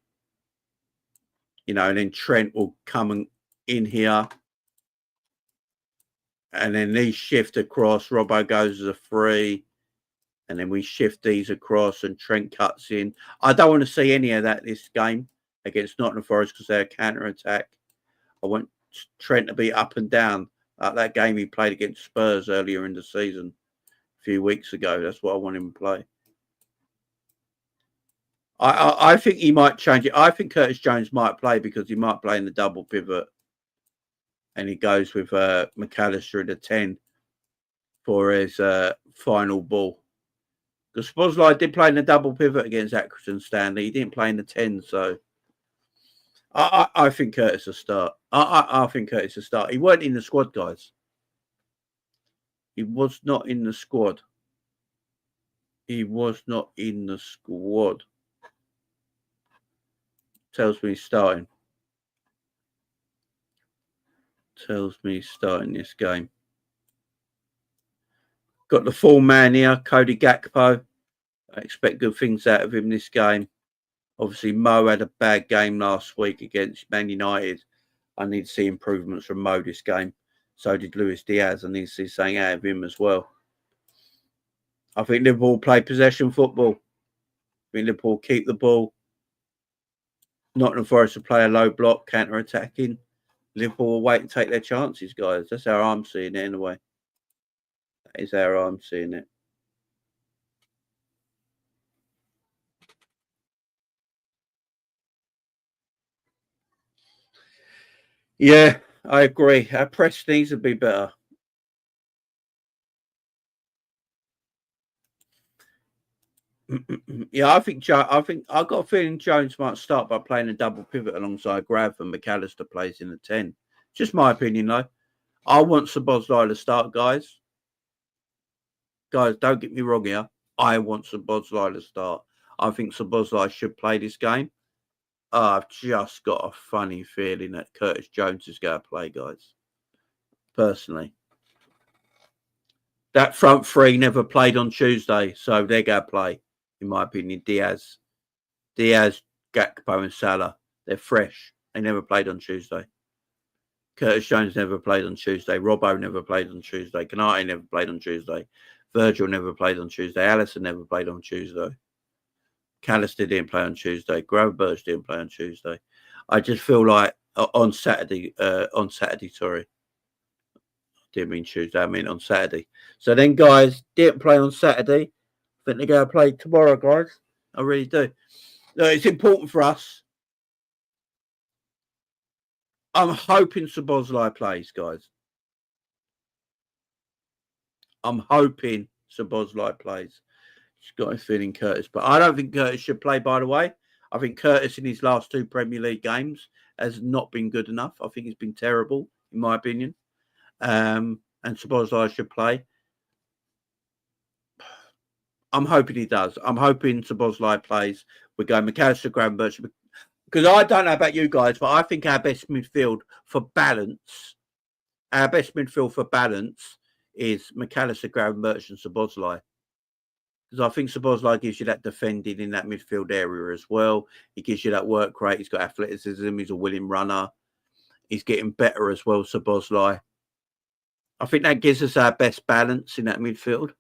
You know, and then Trent will come in here. And then these shift across. Robbo goes as a 3. And then we shift these across and Trent cuts in. I don't want to see any of that this game against Nottingham Forest because they're a counter-attack. I want Trent to be up and down like that game he played against Spurs earlier in the season a few weeks ago. That's what I want him to play. I think he might change it. I think Curtis Jones might play because he might play in the double pivot. And he goes with McAllister at the 10 for his final ball. Because Szoboszlai did play in the double pivot against Accrington Stanley. He didn't play in the 10, so I think Curtis will start. I think Curtis will start. He weren't in the squad, guys. He was not in the squad. He was not in the squad. Tells me he's starting. Tells me he's starting this game. Got the full man here, Cody Gakpo. I expect good things out of him this game. Obviously, Mo had a bad game last week against Man United. I need to see improvements from Mo this game. So did Luis Diaz. I need to see something out of him as well. I think Liverpool play possession football. I think Liverpool keep the ball. Nottingham Forest will play a low block, counter-attacking. Liverpool will wait and take their chances, guys. That's how I'm seeing it anyway. is how I'm seeing it. Yeah, I agree. Our press needs to be better. Yeah, I think I've got a feeling Jones might start by playing a double pivot alongside Grav and McAllister plays in the 10. Just my opinion, though. I want Szoboszlai to start, guys. Guys, don't get me wrong here. I want Szoboszlai to start. I think Szoboszlai should play this game. I've just got a funny feeling that Curtis Jones is going to play, guys. Personally. That front three never played on Tuesday, so they're going to play, in my opinion. Diaz, Gakpo and Salah. They're fresh. They never played on Tuesday. Curtis Jones never played on Tuesday. Robbo never played on Tuesday. Canate never played on Tuesday. Virgil never played on Tuesday. Alisson never played on Tuesday. Callister didn't play on Tuesday. Gravenberch didn't play on Tuesday. I just feel like on Saturday, sorry. Didn't mean Tuesday, I mean on Saturday. So then guys didn't play on Saturday. I think they're going to play tomorrow, guys. I really do. No, it's important for us. I'm hoping Szoboszlai plays, guys. I'm hoping Szoboszlai plays. Just got a feeling Curtis, but I don't think Curtis should play, by the way. I think Curtis in his last 2 Premier League games has not been good enough. I think he's been terrible, in my opinion. And Szoboszlai should play. I'm hoping he does. I'm hoping Szoboszlai plays. We're going McAllister, Gravenberch. Because I don't know about you guys, but I think our best midfield for balance, is McAllister, Gravenberch and Szoboszlai. Because I think Szoboszlai gives you that defending in that midfield area as well. He gives you that work rate. He's got athleticism. He's a willing runner. He's getting better as well, Szoboszlai. I think that gives us our best balance in that midfield.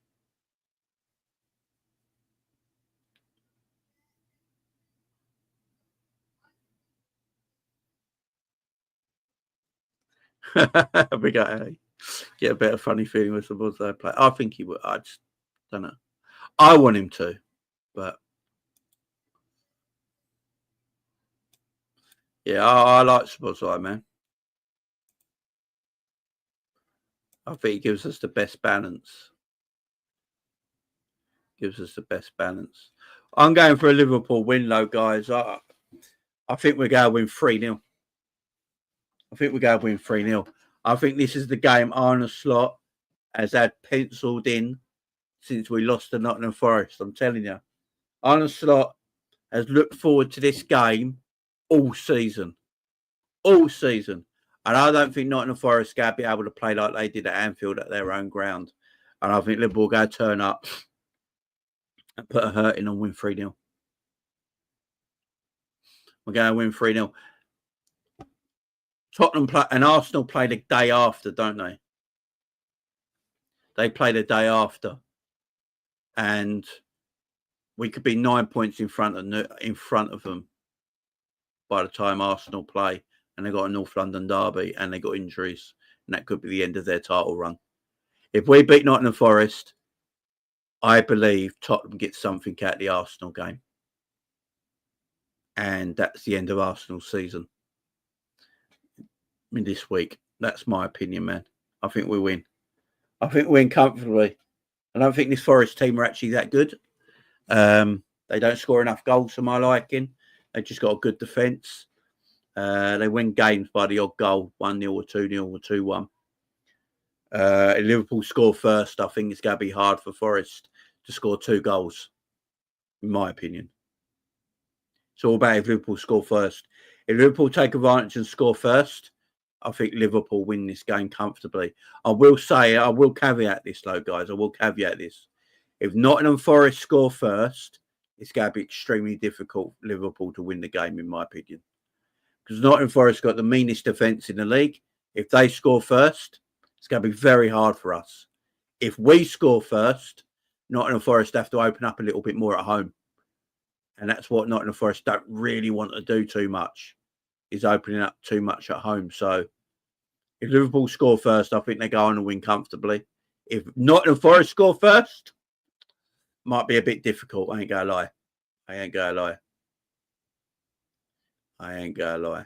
We got get a better funny feeling with Szoboszlai play. I think he would. I just don't know. I want him to, but yeah, I like Szoboszlai, man. I think he gives us the best balance. I'm going for a Liverpool win, though, guys. I think we're going to win 3-0. I think this is the game Arne Slot has had penciled in since we lost to Nottingham Forest. I'm telling you. Arne Slot has looked forward to this game all season. And I don't think Nottingham Forest are going to be able to play like they did at Anfield at their own ground. And I think Liverpool are going to turn up and put a hurt in and win 3-0. We're going to win 3-0. Tottenham and Arsenal play the day after, don't they? They play the day after. And we could be 9 points in front of them by the time Arsenal play. And they got a North London derby and they got injuries. And that could be the end of their title run. If we beat Nottingham Forest, I believe Tottenham gets something out of the Arsenal game. And that's the end of Arsenal's season. This week. That's my opinion, man. I think we win. I think we win comfortably. I don't think this Forest team are actually that good. They don't score enough goals for my liking. They've just got a good defence. They win games by the odd goal, 1-0 or 2-0 or 2-1. If Liverpool score first, I think it's going to be hard for Forest to score 2 goals, in my opinion. It's all about if Liverpool score first. If Liverpool take advantage and score first, I think Liverpool win this game comfortably. I will caveat this, though, guys. If Nottingham Forest score first, it's going to be extremely difficult for Liverpool to win the game, in my opinion. Because Nottingham Forest got the meanest defence in the league. If they score first, it's going to be very hard for us. If we score first, Nottingham Forest have to open up a little bit more at home. And that's what Nottingham Forest don't really want to do too much, is opening up too much at home. So if Liverpool score first, I think they go on and win comfortably. If Nottingham Forest score first, might be a bit difficult. I ain't gonna lie. I ain't gonna lie. I ain't gonna lie.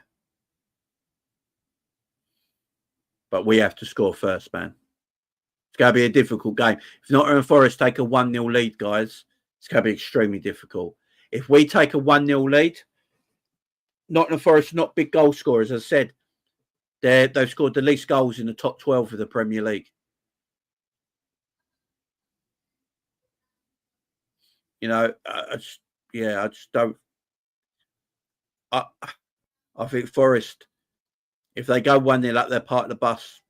But we have to score first, man. It's going to be a difficult game. If Nottingham Forest take a 1-0 lead, guys, it's going to be extremely difficult. If we take a 1-0 lead, Nottingham Forest not big goal scorers. As I said, they've scored the least goals in the top 12 of the Premier League. You know, I just don't. I think Forest, if they go 1-0 up, they're part of the bus.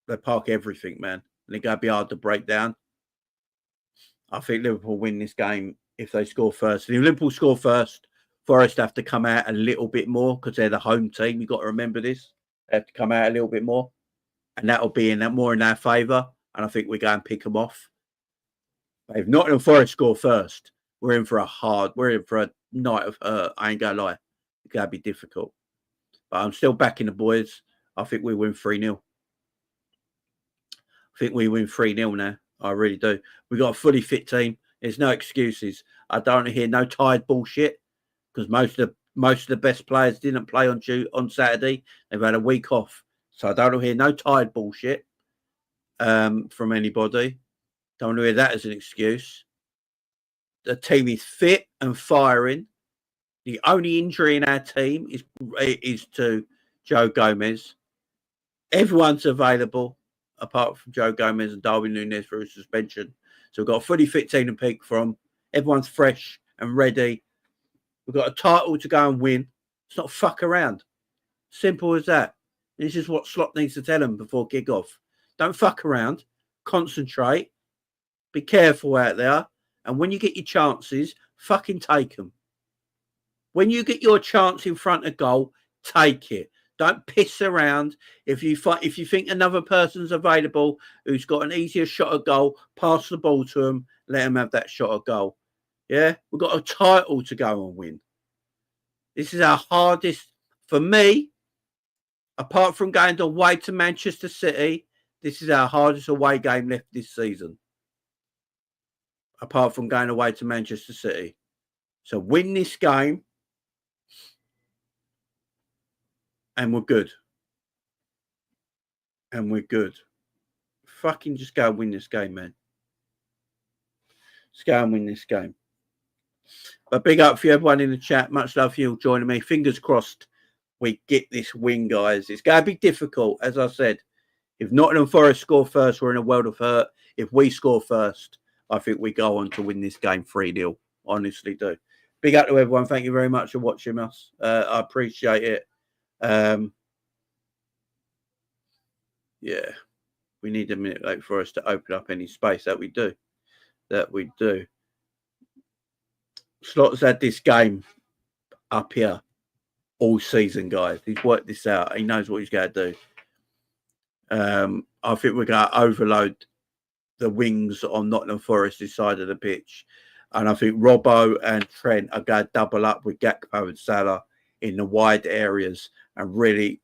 They park everything, man. And it's going to be hard to break down. I think Liverpool win this game if they score first. And if Liverpool score first, Forest have to come out a little bit more because they're the home team. You've got to remember this. They have to come out a little bit more. And that'll be more in our favour. And I think we go and pick them off. But if Nottingham Forest score first, we're in for a night of hurt. I ain't going to lie. It's going to be difficult. But I'm still backing the boys. I think we win 3-0. I think we win 3-0 now. I really do. We got a fully fit team. There's no excuses. I don't hear no tired bullshit because most of the best players didn't play on Saturday. They've had a week off, so I don't hear no tired bullshit from anybody. Don't hear that as an excuse. The team is fit and firing. The only injury in our team is to Joe Gomez. Everyone's available apart from Joe Gomez and Darwin Núñez for his suspension. So we've got a fully fit team to pick from. Everyone's fresh and ready. We've got a title to go and win. It's not fuck around. Simple as that. This is what Slot needs to tell them before kick-off. Don't fuck around. Concentrate. Be careful out there. And when you get your chances, fucking take them. When you get your chance in front of goal, take it. Don't piss around. If you think another person's available who's got an easier shot at goal, pass the ball to them. Let them have that shot at goal. Yeah? We've got a title to go and win. This is our hardest, for me, apart from going away to Manchester City, this is our hardest away game left this season. Apart from going away to Manchester City. So win this game. And we're good. And we're good. Fucking just go and win this game, man. Let's go and win this game. But big up for everyone in the chat. Much love for you joining me. Fingers crossed we get this win, guys. It's going to be difficult, as I said. If Nottingham Forest score first, we're in a world of hurt. If we score first, I think we go on to win this game 3-0. Honestly do. Big up to everyone. Thank you very much for watching us. I appreciate it. Yeah, we need a minute late for us to open up any space. That we do. Slot's had this game up here all season, guys. He's worked this out. He knows what he's going to do. I think we're going to overload the wings on Nottingham Forest's side of the pitch. And I think Robbo and Trent are going to double up with Gakpo and Salah in the wide areas and really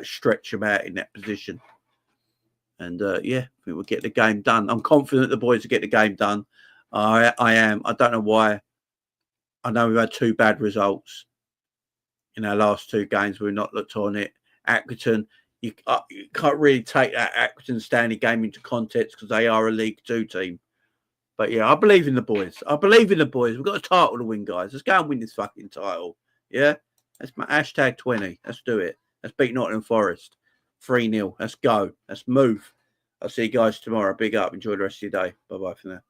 stretch them out in that position. And, yeah, I think we'll get the game done. I'm confident the boys will get the game done. I am. I don't know why. I know we've had 2 bad results in our last 2 games. We've not looked on it. Accrington, you can't really take that Accrington Stanley game into context because they are a League 2 team. But, yeah, I believe in the boys. We've got a title to win, guys. Let's go and win this fucking title. Yeah? That's my hashtag 20. Let's do it. Let's beat Nottingham Forest. 3-0. Let's go. Let's move. I'll see you guys tomorrow. Big up. Enjoy the rest of your day. Bye-bye for now.